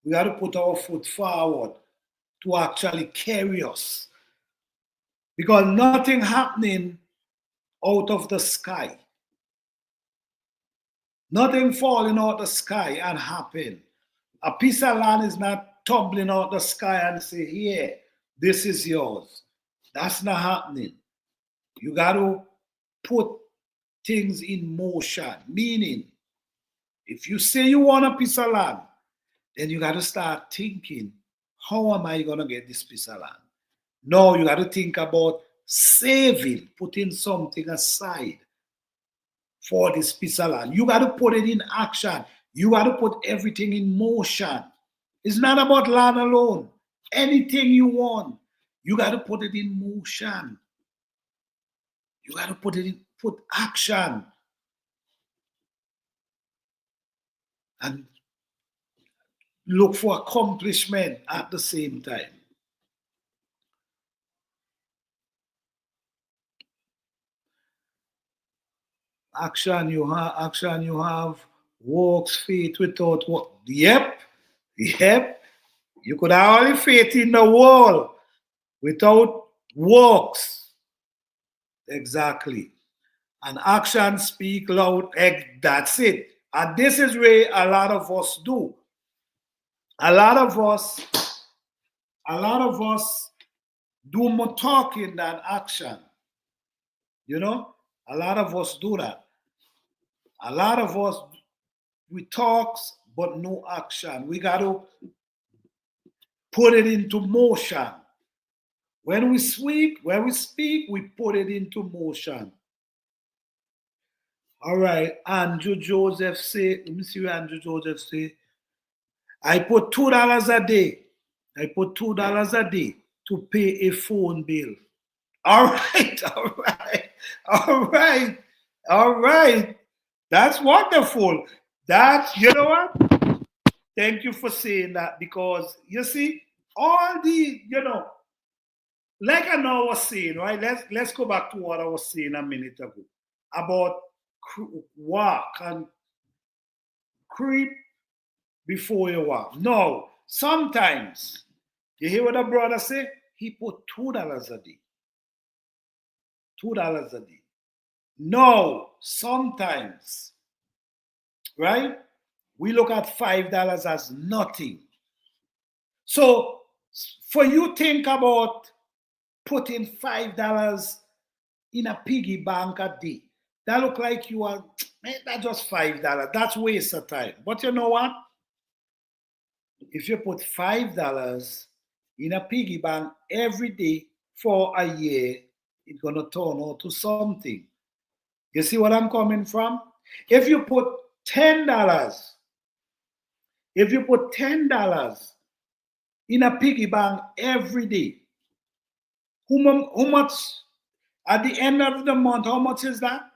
We got to put our foot forward to actually carry us. Because nothing happening out of the sky. Nothing falling out the sky and happen. A piece of land is not tumbling out the sky and say, here, this is yours. That's not happening. You got to put things in motion. Meaning, if you say you want a piece of land, then you got to start thinking, how am I going to get this piece of land? No, you got to think about saving, putting something aside for this piece of land. You got to put it in action. You got to put everything in motion. It's not about land alone. Anything you want, you got to put it in motion. You got to put action. And look for accomplishment at the same time. Action you have, works faith without what? Yep. You could have only faith in the world without works. Exactly. And action speak loud. That's it. And this is where a lot of us do. A lot of us do more talking than action. You know, a lot of us do that. A lot of us we talk, but no action. We got to put it into motion. When we speak, we put it into motion. All right, Andrew Joseph say, let me see what Andrew Joseph say. I put $2 a day. I put $2 a day to pay a phone bill. All right, all right, all right, all right. That's wonderful. That, you know what? Thank you for saying that, because you see, all the, like I know I was saying, right? Let's go back to what I was saying a minute ago about walk and creep before you walk. No, sometimes you hear what the brother say? He put $2 a day. $2 a day. No, sometimes, right? We look at $5 as nothing. So for you think about putting $5 in a piggy bank a day. That look like you are, man, that's just $5. That's waste of time. But you know what? If you put $5 in a piggy bank every day for a year, it's gonna turn out to something. You see what I'm coming from? If you put $10, if you put $10 in a piggy bank every day, how much at the end of the month? How much is that?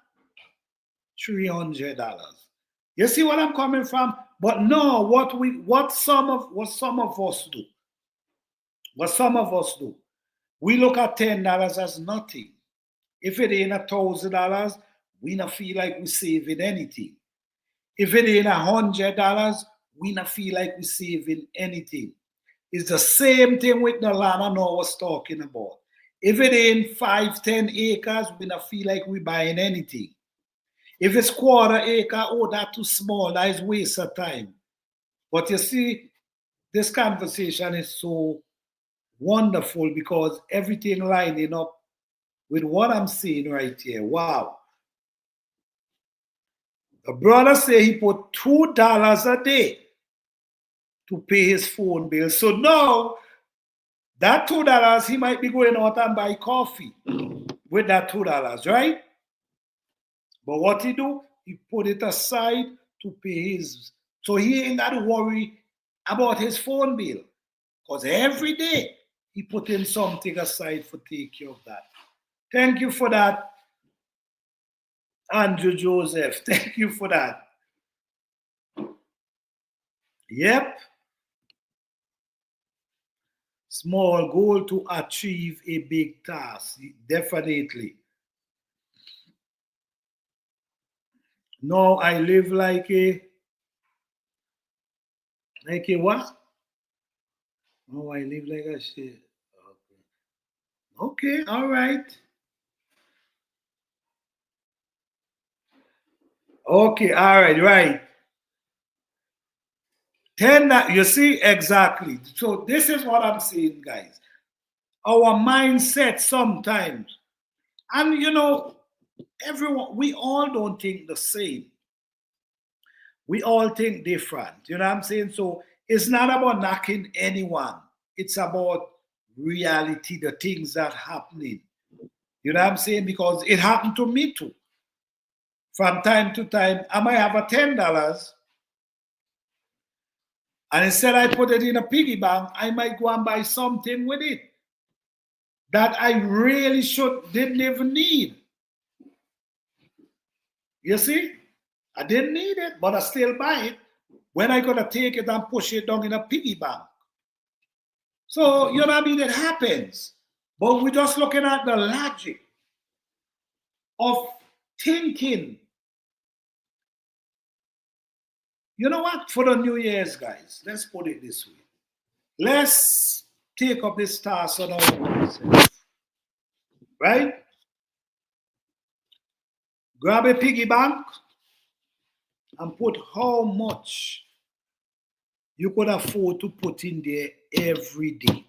$300. You see what I'm coming from? But no, what some of us do, we look at $10 as nothing. If it ain't $1,000, we not feel like we saving anything. If it ain't $100, we not feel like we saving anything. It's the same thing with the land I know I was talking about. If it ain't 5-10 acres, we not feel like we buying anything. If it's quarter acre, oh, that's too small, that is waste of time. But you see, this conversation is so wonderful because everything lining up with what I'm seeing right here. Wow. The brother say he put $2 a day to pay his phone bill. So now that $2, he might be going out and buy coffee with that $2, right? But what he do? He put it aside to pay his. So he ain't got to worry about his phone bill. Because every day he put in something aside for take care of that. Thank you for that, Andrew Joseph. Thank you for that. Yep. Small goal to achieve a big task. Definitely. No, I live like a what? No, I live like a shit. Okay, all right. Okay, all right, right. 10, you see, exactly. So this is what I'm saying, guys. Our mindset sometimes, and everyone, we all don't think the same. We all think different. You know what I'm saying? So it's not about knocking anyone. It's about reality, the things that happening. You know what I'm saying? Because it happened to me too. From time to time, I might have a $10, and instead I put it in a piggy bank, I might go and buy something with it that I really didn't even need. You see? I didn't need it, but I still buy it. When I gonna take it and push it down in a piggy bank. So, you know what I mean? It happens. But we're just looking at the logic of thinking. You know what? For the New Year's, guys, let's put it this way. Let's take up this task on our own, right? Grab a piggy bank and put how much you could afford to put in there every day.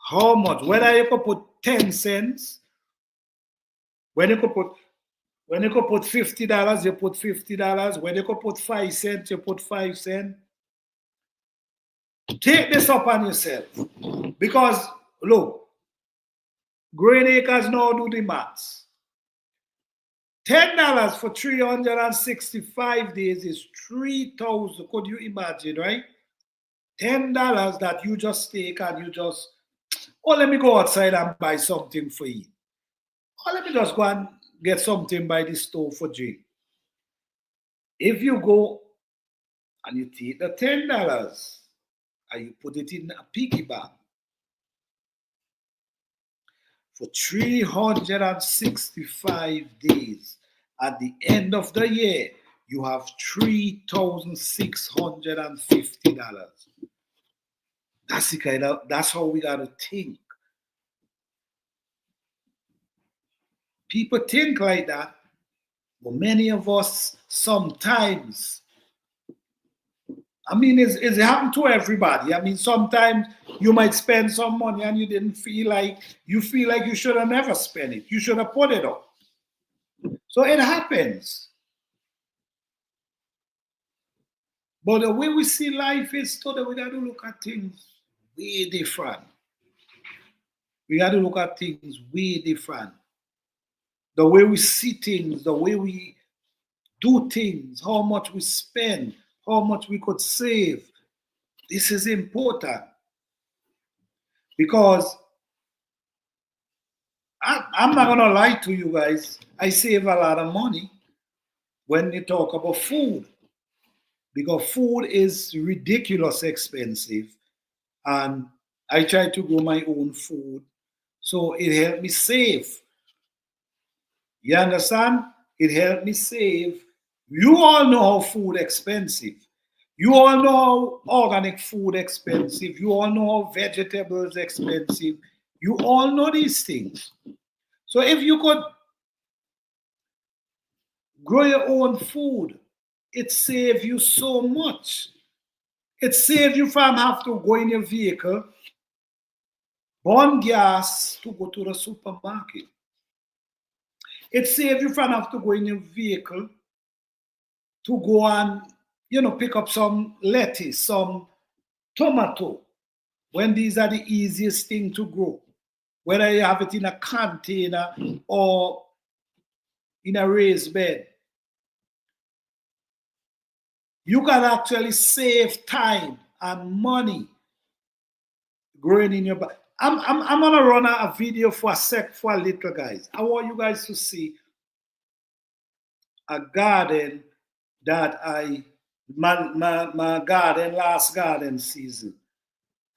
How much? Whether you could put 10 cents, whether you could When you could put $50, you put $50. When you could put 5 cents, you put 5 cents. Take this upon yourself. Because look, Green Acres now do the maths. $10 for 365 days is 3,000. Could you imagine, right? $10 that you just take and you just, oh, let me go outside and buy something for you. Or let me just go and get something by the store for drink. If you go and you take the $10 and you put it in a piggy bank for 365 days, at the end of the year, you have $3,650. That's how we gotta think. People think like that, but many of us sometimes, I mean, it's happened to everybody. I mean, sometimes you might spend some money and you feel like you should have never spent it. You should have put it up. So it happens. But the way we see life is today, we got to look at things way different. We got to look at things way different. The way we see things, the way we do things, how much we spend, how much we could save. This is important because I'm not gonna lie to you guys. I save a lot of money when you talk about food because food is ridiculous expensive, and I try to grow my own food, so it helped me save. You understand? It helped me save. You all know how food expensive. You all know how organic food expensive. You all know how vegetables expensive. You all know these things. So if you could grow your own food, it saves you so much. It saves you from have to go in your vehicle, burn gas to go to the supermarket. It saves you from have to go in your vehicle to go and pick up some lettuce, some tomato, when these are the easiest thing to grow. Whether you have it in a container or in a raised bed. You can actually save time and money growing in your body. I'm gonna run a video for a little guys. I want you guys to see a garden that my garden last garden season.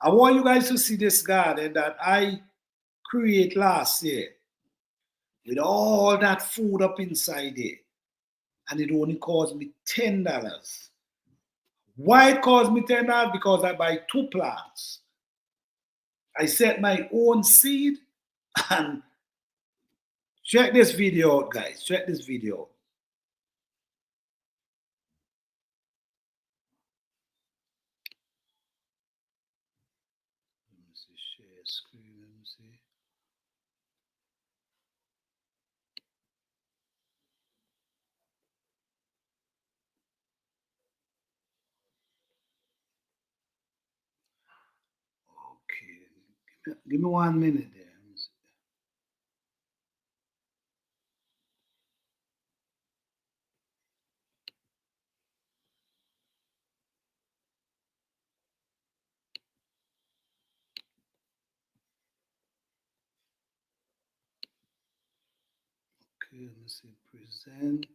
I want you guys to see this garden that I create last year with all that food up inside there. And it only cost me $10. Why it cost me $10? Because I buy 2 plants. I set my own seed and check this video out, guys. Check this video out. Let me see, share screen. Let me see. Okay, give me 1 minute there. Okay, let me see, present.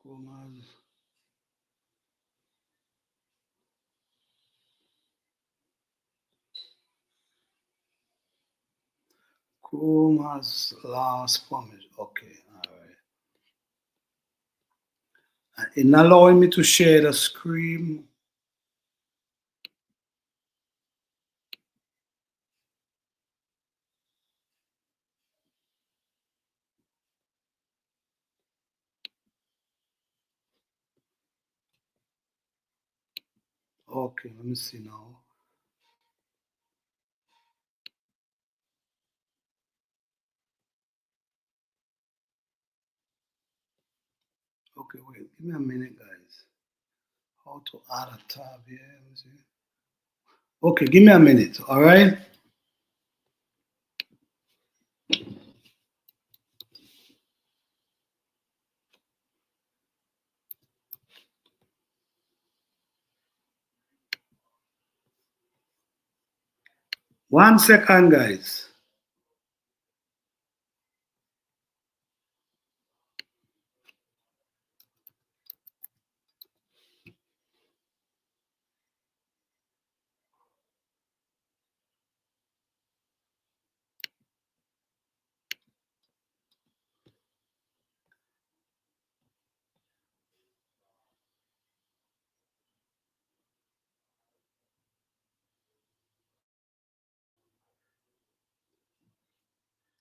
Commas. Chrome has last promise. Okay, all right. In allowing me to share the screen. Okay, let me see now. Okay, wait, give me a minute, guys. How to add a tab here? Let me see. Okay, give me a minute, all right? 1 second, guys.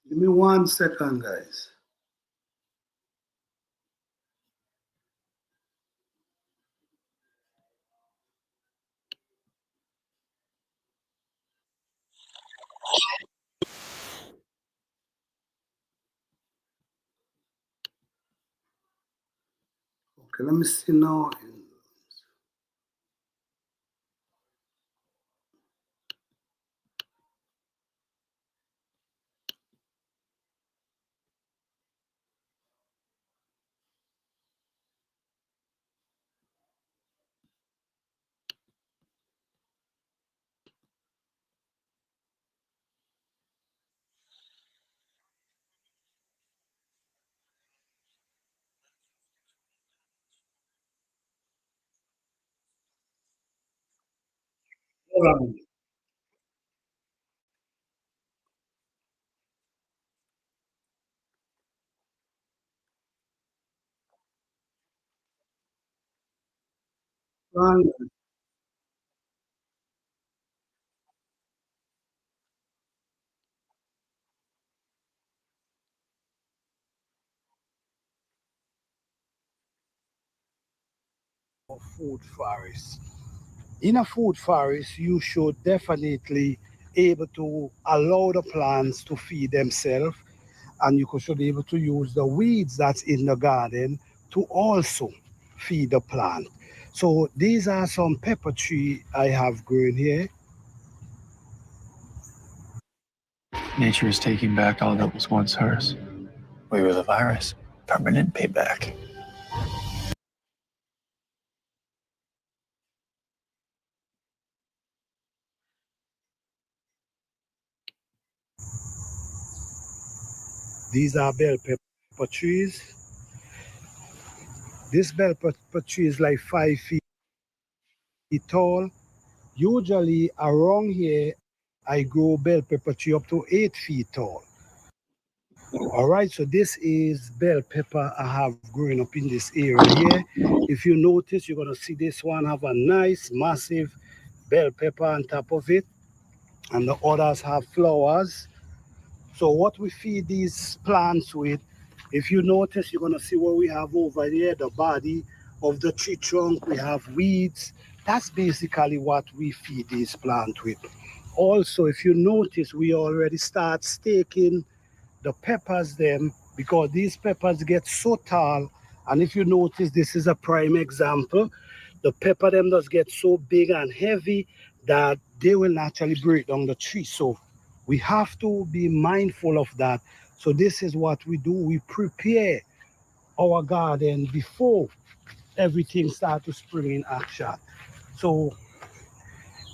Give me 1 second, guys. Okay, let me see now. Hold on. Food forest. In a food forest, you should definitely able to allow the plants to feed themselves, and you should be able to use the weeds that's in the garden to also feed the plant. So these are some pepper tree I have grown here. Nature is taking back all that was once hers. We were the virus. Permanent payback. These are bell pepper trees. This bell pepper tree is like 5 feet tall. Usually around here, I grow bell pepper tree up to 8 feet tall. All right, so this is bell pepper I have growing up in this area here. If you notice, you're gonna see this one have a nice, massive bell pepper on top of it, and the others have flowers. So what we feed these plants with, if you notice, you're gonna see what we have over there, the body of the tree trunk, we have weeds. That's basically what we feed these plants with. Also, if you notice, we already start staking the peppers them, because these peppers get so tall, and if you notice, this is a prime example. The pepper them does get so big and heavy that they will naturally break down the tree. So we have to be mindful of that. So this is what we do. We prepare our garden before everything starts to spring in action. So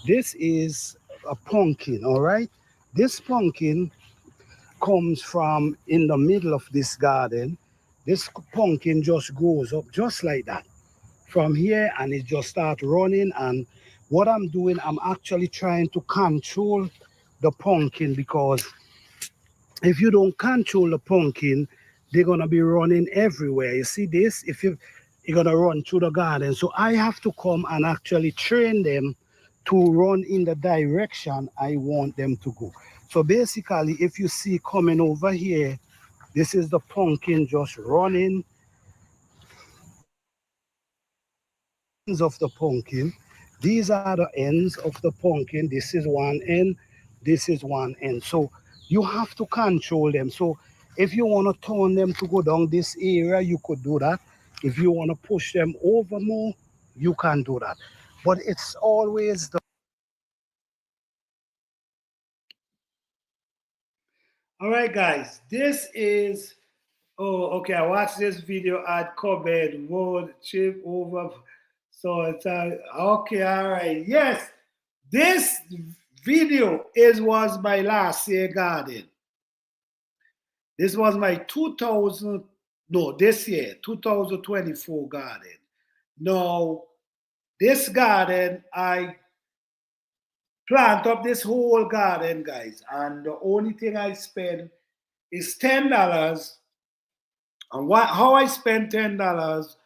this is a pumpkin, all right? This pumpkin comes from in the middle of this garden. This pumpkin just grows up just like that from here, and it just start running. And what I'm doing, I'm actually trying to control the pumpkin, because if you don't control the pumpkin, they're gonna be running everywhere. You see this? If you're gonna run through the garden. So I have to come and actually train them to run in the direction I want them to go. So basically, if you see coming over here, this is the pumpkin just running. Ends of the pumpkin. These are the ends of the pumpkin. This is one end, this is one end. So you have to control them. So if you want to turn them to go down this area, you could do that. If you want to push them over more, you can do that. But it's always the all right, guys. This is okay. I watched this video at Corbett Road trip over. So it's okay. All right. Yes, this video is was my last year garden. This was my 2000. No, this year 2024 garden. Now this garden I plant up this whole garden, guys, and the only thing I spend is $10. And how I spent $10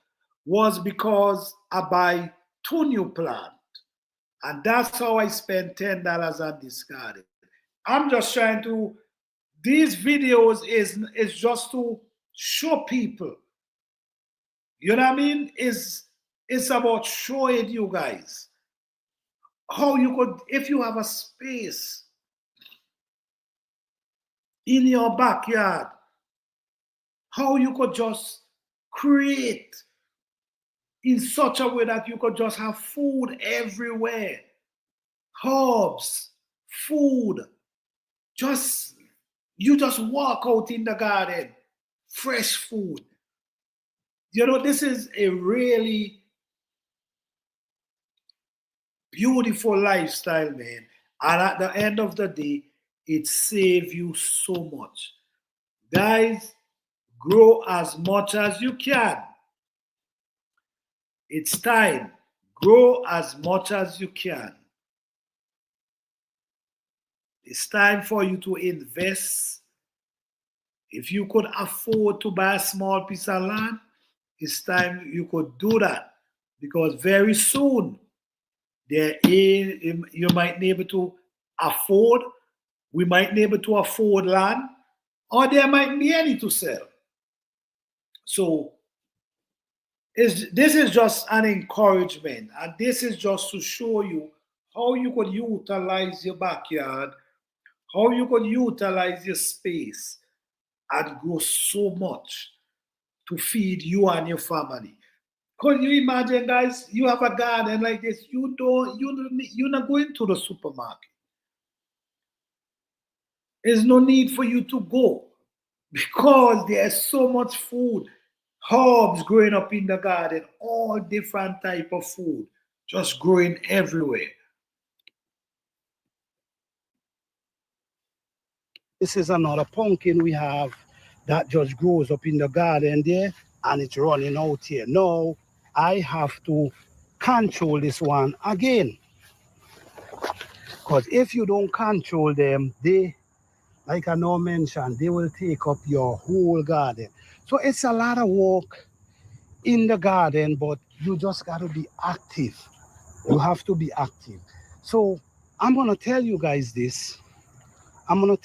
was because I buy two new plants. And that's how I spent $10 on this garden. I'm just trying to, these videos is just to show people. You know what I mean? It's about showing you guys how you could, if you have a space in your backyard, how you could just create in such a way that you could just have food everywhere, herbs, food. Just you just walk out in the garden, fresh food. You know, this is a really beautiful lifestyle, man. And at the end of the day, it saves you so much. Guys, grow as much as you can. It's time. Grow as much as you can. It's time for you to invest. If you could afford to buy a small piece of land, it's time you could do that. Because very soon, you might be able to afford, we might be able to afford land, or there might be any to sell. So this is just an encouragement, and this is just to show you how you could utilize your backyard, how you could utilize your space and grow so much to feed you and your family. Can you imagine, guys? You have a garden like this. You're not going to the supermarket. There's no need for you to go because there's so much food, herbs growing up in the garden, all different type of food, just growing everywhere. This is another pumpkin we have that just grows up in the garden there, and it's running out here. Now I have to control this one again, because if you don't control them, they, like I now mentioned, they will take up your whole garden. So it's a lot of work in the garden, but you just got to be active. You have to be active. So I'm going to tell you guys this. I'm going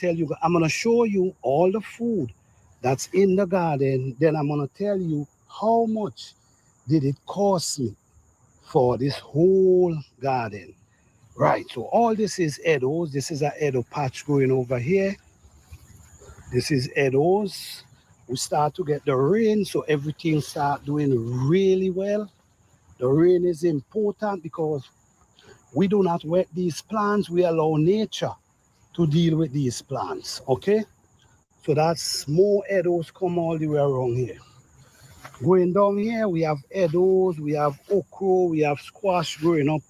to show you all the food that's in the garden. Then I'm going to tell you how much did it cost me for this whole garden. Right, so all this is Edos. This is a Edo patch going over here. This is Edos. We start to get the rain, so everything start doing really well. The rain is important because we do not wet these plants. We allow nature to deal with these plants, okay? So that's more Edos come all the way around here. Going down here, we have Edos, we have okra, we have squash growing up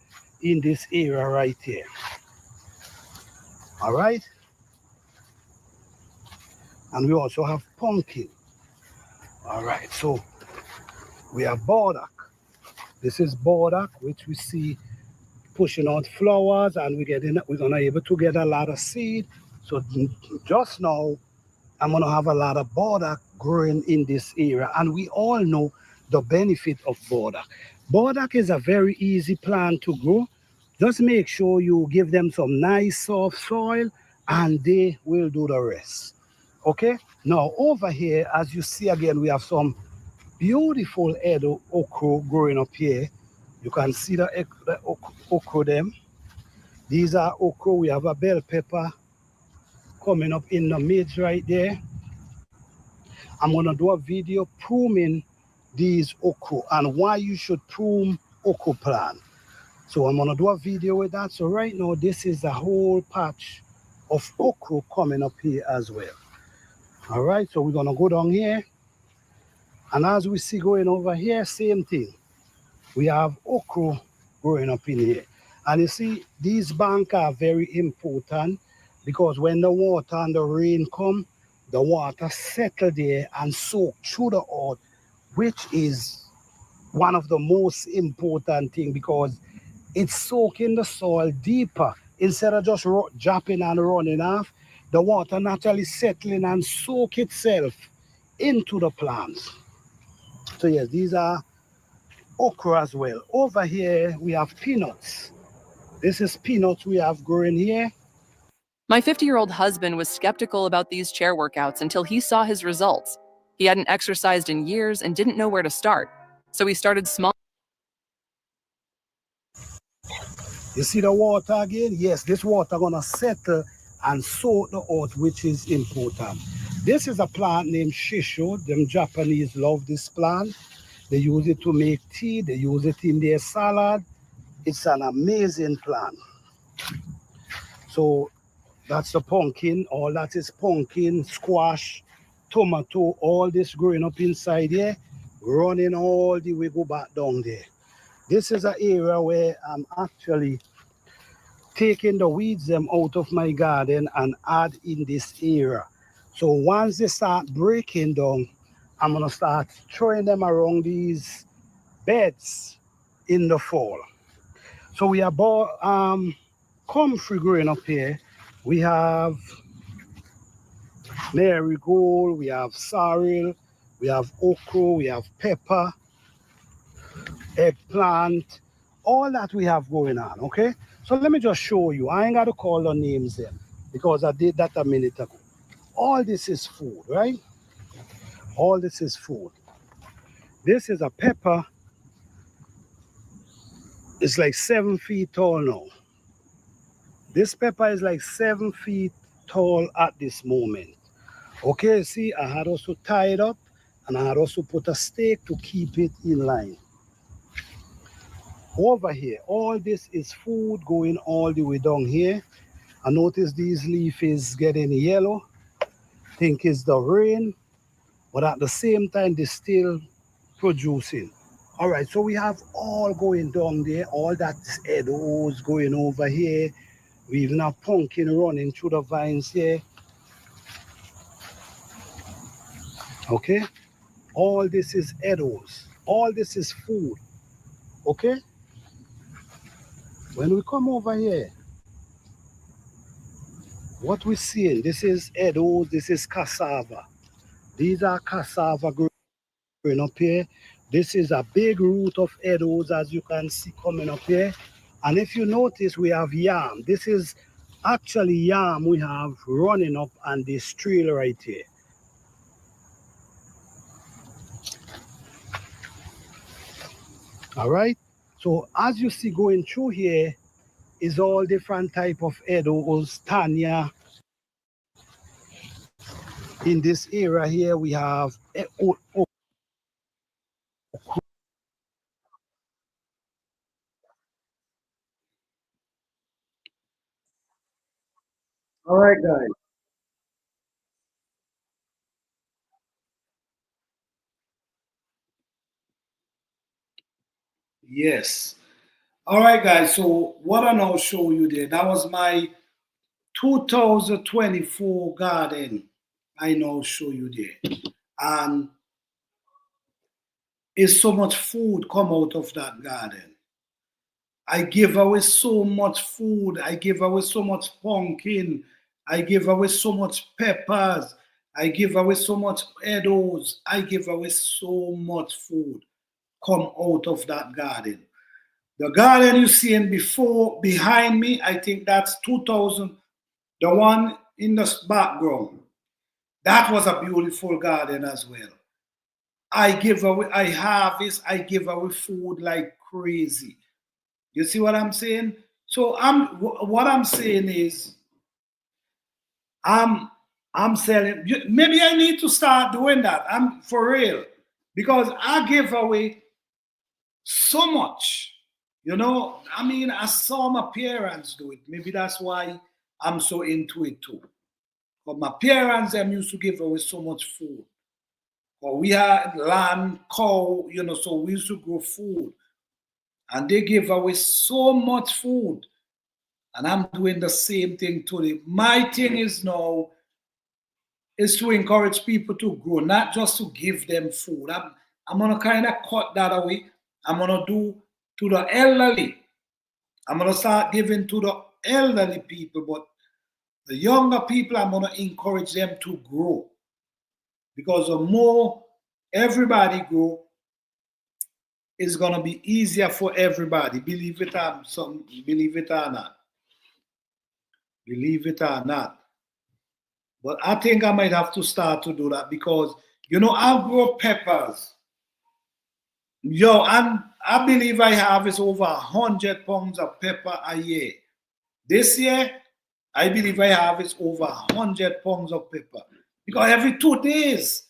in this area right here. All right? And we also have pumpkin. All right, so we have burdock. This is burdock, which we see pushing out flowers, and we're gonna able to get a lot of seed. So just now I'm going to have a lot of burdock growing in this area. And we all know the benefit of burdock. Burdock is a very easy plant to grow. Just make sure you give them some nice soft soil and they will do the rest. Okay? Now, over here, as you see again, we have some beautiful Edo okra growing up here. You can see the okra them. These are okra. We have a bell pepper coming up in the midst right there. I'm going to do a video pruning these okra and why you should prune okra plant. So I'm going to do a video with that. So right now, this is a whole patch of okra coming up here as well. All right, so we're going to go down here. And as we see going over here, same thing. We have okra growing up in here. And you see, these banks are very important because when the water and the rain come, the water settle there and soak through the earth, which is one of the most important thing because it's soaking the soil deeper. Instead of just dropping and running off, the water naturally settling and soak itself into the plants. So yes, these are okra as well. Over here, we have peanuts. This is peanuts we have growing here. My 50-year-old husband was skeptical about these chair workouts until he saw his results. He hadn't exercised in years and didn't know where to start. So he started small. You see the water again? Yes, this water gonna settle and soak the earth, which is important. This is a plant named shisho. Them Japanese love this plant. They use it to make tea. They use it in their salad. It's an amazing plant. So that's the pumpkin. All that is pumpkin, squash, tomato, all this growing up inside here, running all the way go back down there. This is an area where I'm actually taking the weeds them out of my garden and add in this area. So once they start breaking down, I'm gonna start throwing them around these beds in the fall. So we have comfrey growing up here. We have marigold, we have sorrel, we have okra, we have pepper, eggplant, all that we have going on, okay? So let me just show you. I ain't got to call the names in because I did that a minute ago. All this is food, right? All this is food. This is a pepper. It's like 7 feet tall now. This pepper is like 7 feet tall at this moment. Okay, see, I had also tied up and I had also put a stake to keep it in line. Over here, all this is food going all the way down here. I notice these leaves is getting yellow. Think it's the rain, but at the same time, they're still producing. All right, so we have all going down there, all that edibles going over here. We even have pumpkin running through the vines here. Okay, all this is edibles. All this is food. Okay, when we come over here, what we're seeing, this is edibles, this is cassava. These are cassava growing up here. This is a big root of edibles, as you can see coming up here. And if you notice, we have yam. This is actually yam we have running up on this trail right here. All right. So as you see going through here is all different type of edibles, Tanya. In this area here, we have all right, guys. Yes. All right, guys. So what I now show you there, that was my 2024 garden. I now show you there. And it's so much food come out of that garden. I give away so much food. I give away so much pumpkin. I give away so much peppers. I give away so much edibles. I give away so much food come out of that garden. The garden you seeing before, behind me, I think that's 2000. The one in the background, that was a beautiful garden as well. I give away, I harvest, I give away food like crazy. You see what I'm saying? So what I'm saying is I'm I'm selling. Maybe I need to start doing that. I'm for real because I give away so much. You know, I mean, I saw my parents do it. Maybe that's why I'm so into it too. But my parents them used to give away so much food. But we had land, cow, you know, so we used to grow food. And they give away so much food. And I'm doing the same thing today. My thing is now is to encourage people to grow, not just to give them food. I'm gonna kind of cut that away. I'm gonna do to the elderly. I'm gonna start giving to the elderly people, but the younger people, I'm gonna encourage them to grow. Because the more everybody grow, it's gonna be easier for everybody. Believe it or some believe it or not. Believe it or not. But I think I might have to start to do that because you know I'll grow peppers. Yo, and I believe I harvest over 100 pounds of pepper a year. This year, I believe I harvest over 100 pounds of pepper. Because every 2 days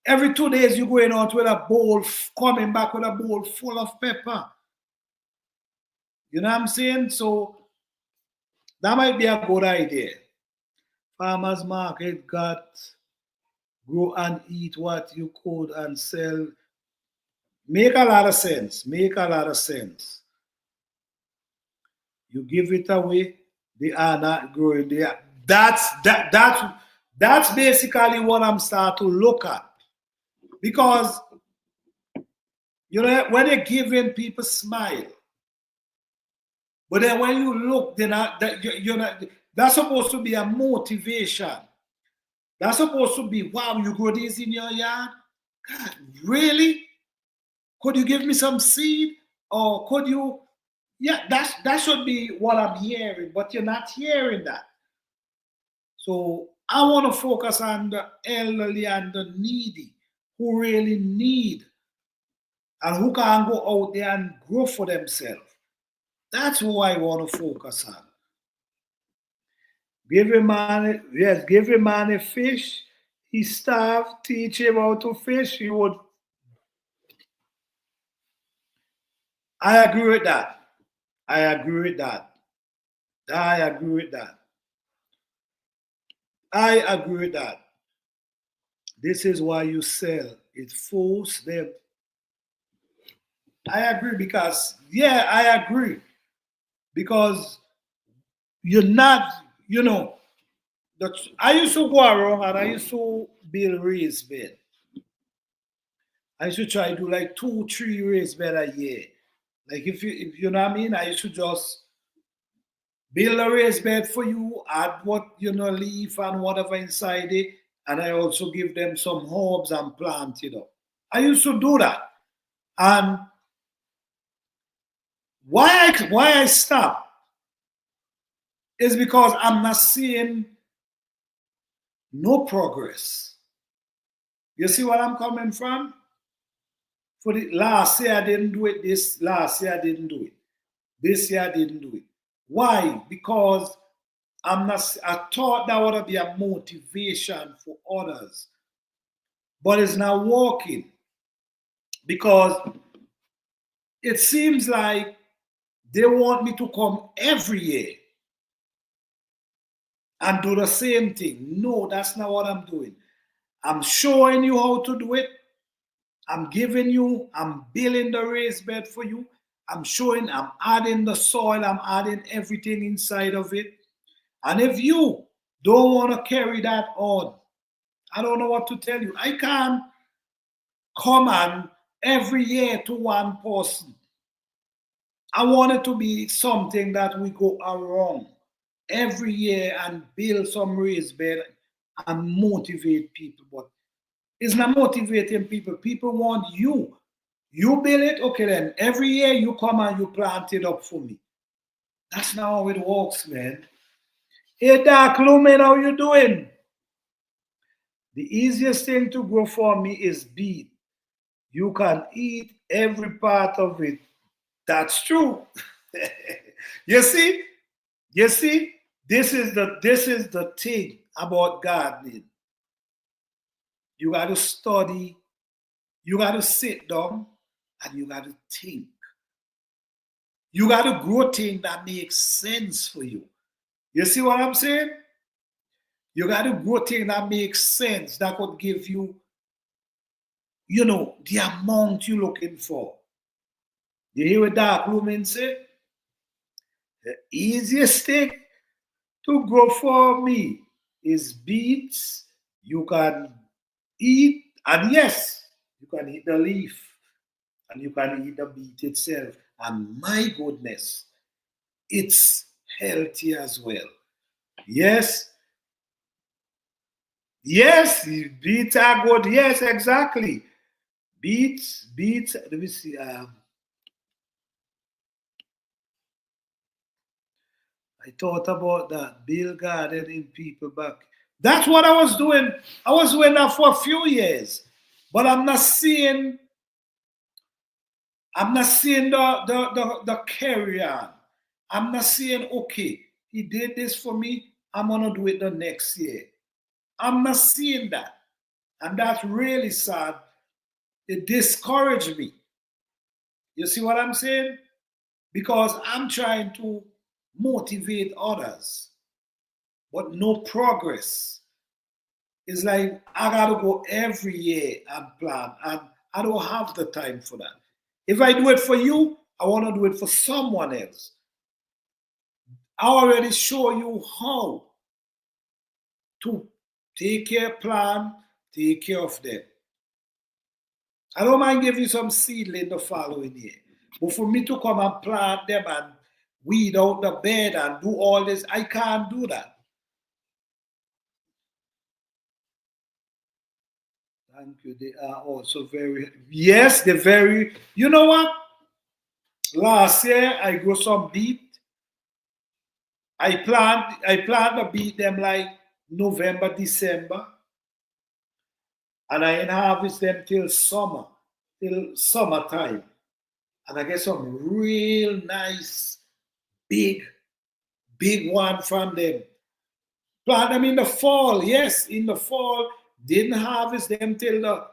you're going out with a bowl, coming back with a bowl full of pepper. You know what I'm saying? So that might be a good idea. Farmers market got grow and eat what you could and sell. Make a lot of sense. Make a lot of sense. You give it away, they are not growing. They are, that's basically what I'm starting to look at. Because you know when you're giving, people smile. But then when you look, they're not that you're not that's supposed to be a motivation. That's supposed to be, wow, you grow this in your yard? God, really? Could you give me some seed? Or could you? Yeah, that should be what I'm hearing, but you're not hearing that. So I want to focus on the elderly and the needy who really need and who can go out there and grow for themselves. That's who I want to focus on. Give a man, yes, give a man a fish, he starved, teach him how to fish, he would. I agree with that. I agree with that. I agree with that. I agree with that. This is why you sell. It forces them. I agree because, yeah, I agree. Because you're not, you know, I used to go around and I used to build raised bed. I used to try to do like 2, 3 raised bed a year. Like if you know what I mean, I used to just build a raised bed for you, add what you know, leaf and whatever inside it, and I also give them some herbs and plant, you know. I used to do that. And why I stopped is because I'm not seeing no progress. You see what I'm coming from? For the last year I didn't do it. This last year I didn't do it. This year I didn't do it. Why? Because I'm not. I thought that would be a motivation for others, but it's not working because it seems like they want me to come every year and do the same thing. No, that's not what I'm doing. I'm showing you how to do it. I'm giving you, I'm building the raised bed for you. I'm showing, I'm adding the soil, I'm adding everything inside of it. And if you don't want to carry that on, I don't know what to tell you. I can't come on every year to one person. I want it to be something that we go around every year and build some raised bed and motivate people, but it's not motivating people. People want you. You build it, okay then. Every year you come and you plant it up for me. That's not how it works, man. Hey, Dark Lumen, how you doing? The easiest thing to grow for me is beet. You can eat every part of it. That's true. you see, you see, this is the thing about gardening. You got to study, you got to sit down, and you got to think. You got to grow things that make sense for you. You see what I'm saying? You got to grow things that make sense, that could give you, the amount you're looking for. You hear what Dark Lumen say? The easiest thing to grow for me is beets. You can eat, and yes, you can eat the leaf, and you can eat the beet itself. And my goodness, it's healthy as well. Yes, yes, beets are good. Yes, exactly. Beets. Let me see. I thought about that. Bill gardening people back. That's what I was doing. I was doing that for a few years, but I'm not seeing the carry on. I'm not saying, okay, he did this for me, I'm gonna do it the next year. I'm not seeing that. And that's really sad. It discouraged me. You see what I'm saying? Because I'm trying to motivate others, but no progress. It's like I gotta go every year and plan, and I don't have the time for that. If I do it for you, I want to do it for someone else. I already show you how to take care, plan, take care of them. I don't mind giving you some seedling the following year. But for me to come and plant them and weed out the bed and do all this, I can't do that. Thank you. They are also very, yes, they're very, you know what? Last year I grew some beet. I planned to beet them like November, December, and I didn't harvest them till summertime. And I get some real nice, big, big one from them. Plant them in the fall, yes, in the fall. Didn't harvest them till the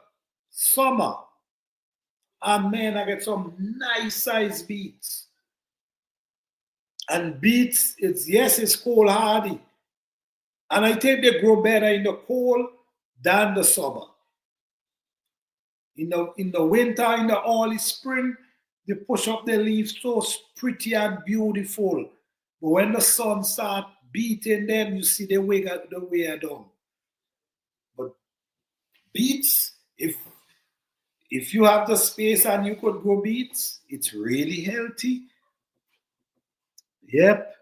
summer. And man, I get some nice size beets. And beets, it's cold hardy. And I think they grow better in the cold than the summer. In the winter, in the early spring, they push up their leaves so pretty and beautiful. But when the sun starts beating them, you see they wake up the way down. But beets, if you have the space and you could grow beets, it's really healthy. Yep.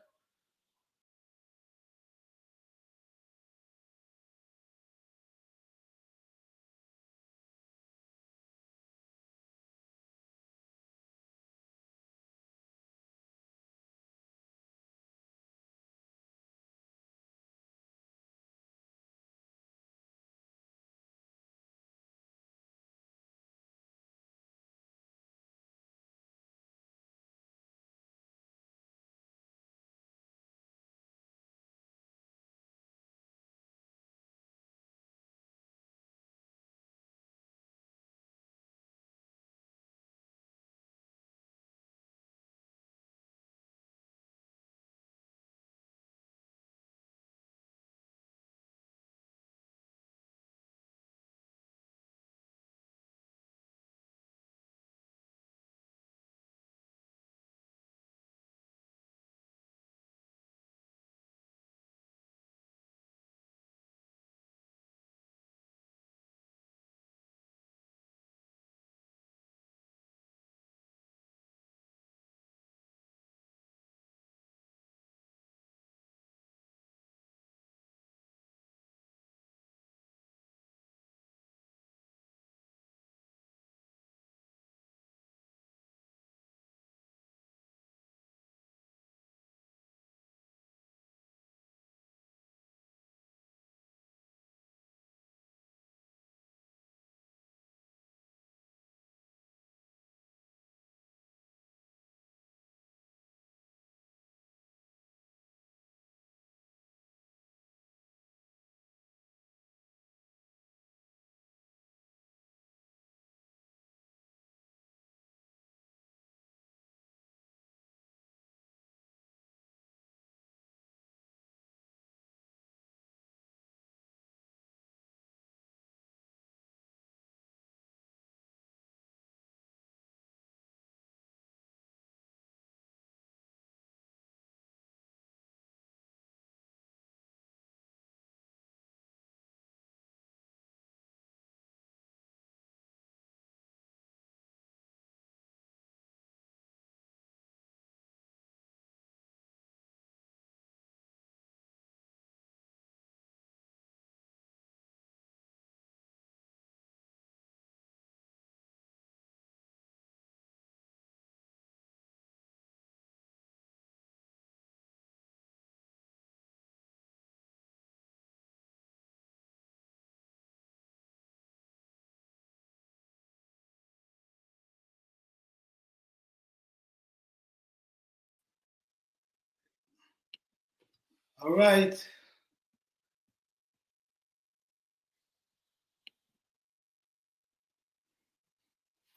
All right.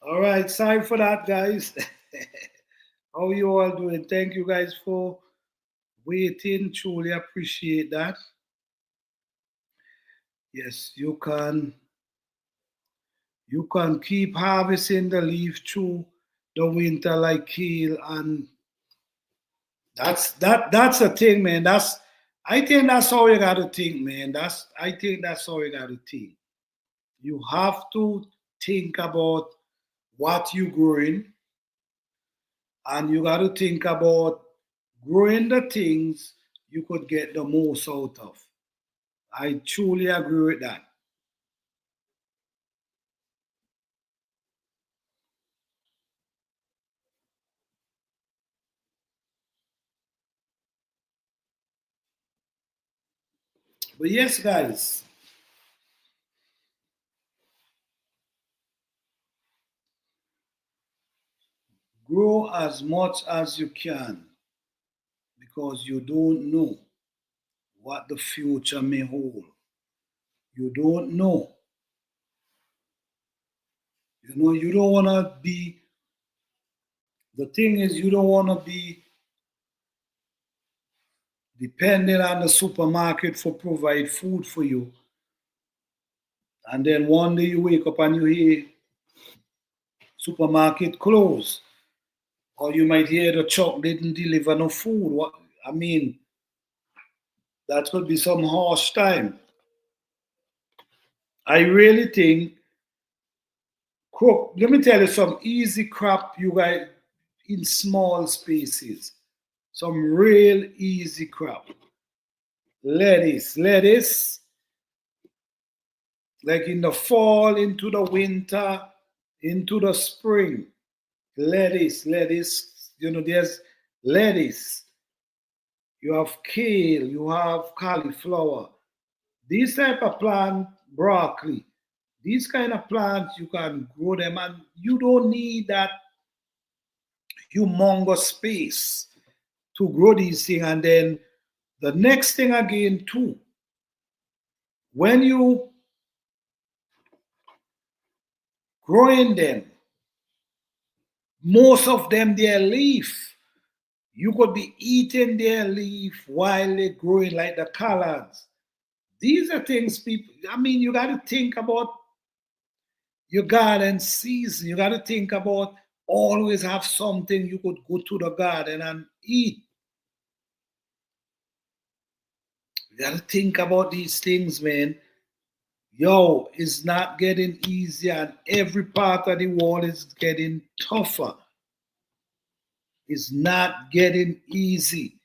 All right. Sorry for that, guys. How you all doing? Thank you guys for waiting. Truly appreciate that. Yes, you can keep harvesting the leaf through the winter like kale, and that's the thing, man. I think that's how you gotta think, man. I think that's how you gotta think. You have to think about what you're growing, and you gotta think about growing the things you could get the most out of. I truly agree with that. But yes, guys, grow as much as you can because you don't know what the future may hold. You don't know. You don't want to be, the thing is, you don't want to be dependent on the supermarket for provide food for you. And then one day you wake up and you hear supermarket closed. Or you might hear the truck didn't deliver no food. What I mean, that could be some harsh time. I really think let me tell you some easy crop you guys in small spaces. Some real easy crop. Lettuce, like in the fall, into the winter, into the spring. Lettuce, there's lettuce. You have kale, you have cauliflower. These type of plant, broccoli. These kind of plants, you can grow them and you don't need that humongous space to grow these things. And then the next thing again too, when you growing them, most of them their leaf, you could be eating their leaf while they're growing like the collards. These are things people, I mean, you got to think about your garden season. You got to think about always have something you could go to the garden and eat. You got to think about these things, man. Yo, it's not getting easier, and every part of the world is getting tougher. It's not getting easy.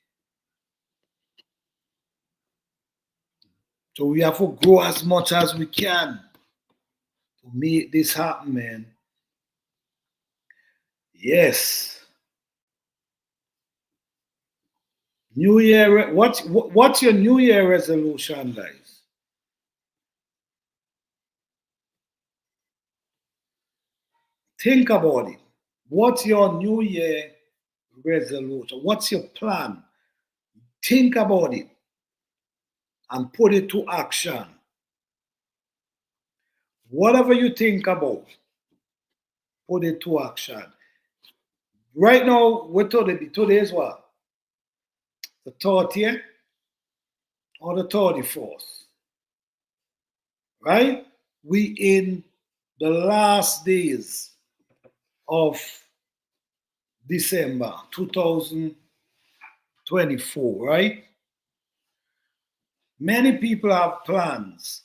So we have to grow as much as we can to make this happen, man. Yes. New Year, what's your New Year resolution, guys? Think about it. What's your New Year resolution? What's your plan? Think about it and put it to action. Whatever you think about, put it to action. Right now, what today is what? The 30th or the 34th? Right? We in the last days of December 2024, right? Many people have plans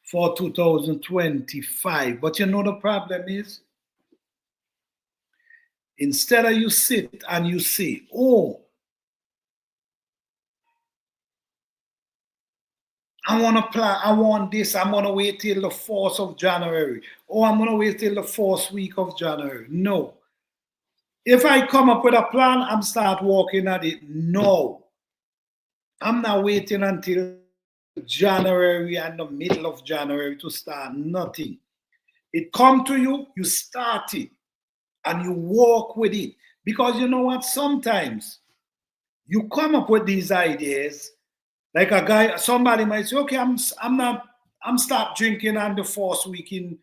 for 2025, but you know the problem is, instead of you sit and you say, oh, I want to plan, I want this, I'm going to wait till the 4th of January, or I'm going to wait till the 4th week of January. No. If I come up with a plan, I'm start working at it. No. I'm not waiting until January and the middle of January to start nothing. It come to you, you start it, and you walk with it. Because you know what? Sometimes You come up with these ideas. Like a guy, somebody might say, okay, I'm stop drinking on the first week in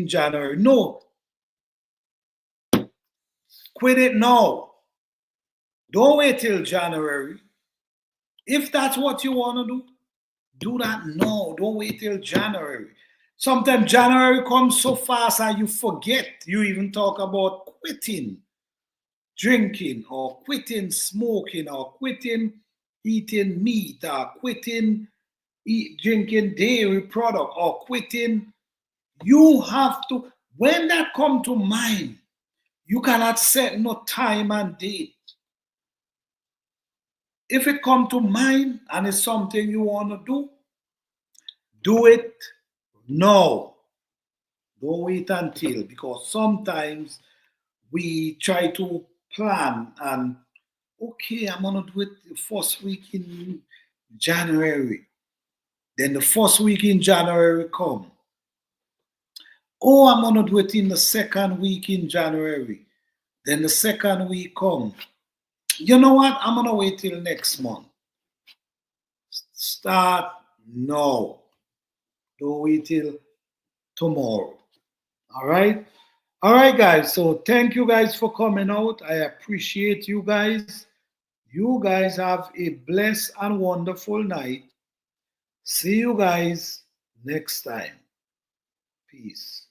January. No, quit it now. Don't wait till January. If that's what you want to do that now. Don't wait till January. Sometimes January comes so fast and you forget. You even talk about quitting drinking or quitting smoking or quitting eating meat or quitting drinking dairy product or quitting. You have to, when that come to mind, you cannot set no time and date. If it come to mind and it's something you want to do it now. Don't wait until, because sometimes we try to plan and okay, I'm gonna do it the first week in January. Then the first week in January come. Oh, I'm gonna do it in the second week in January. Then the second week come. You know what? I'm gonna wait till next month. Start now. Don't wait till tomorrow. All right. All right, guys. So thank you guys for coming out. I appreciate you guys. You guys have a blessed and wonderful night. See you guys next time. Peace.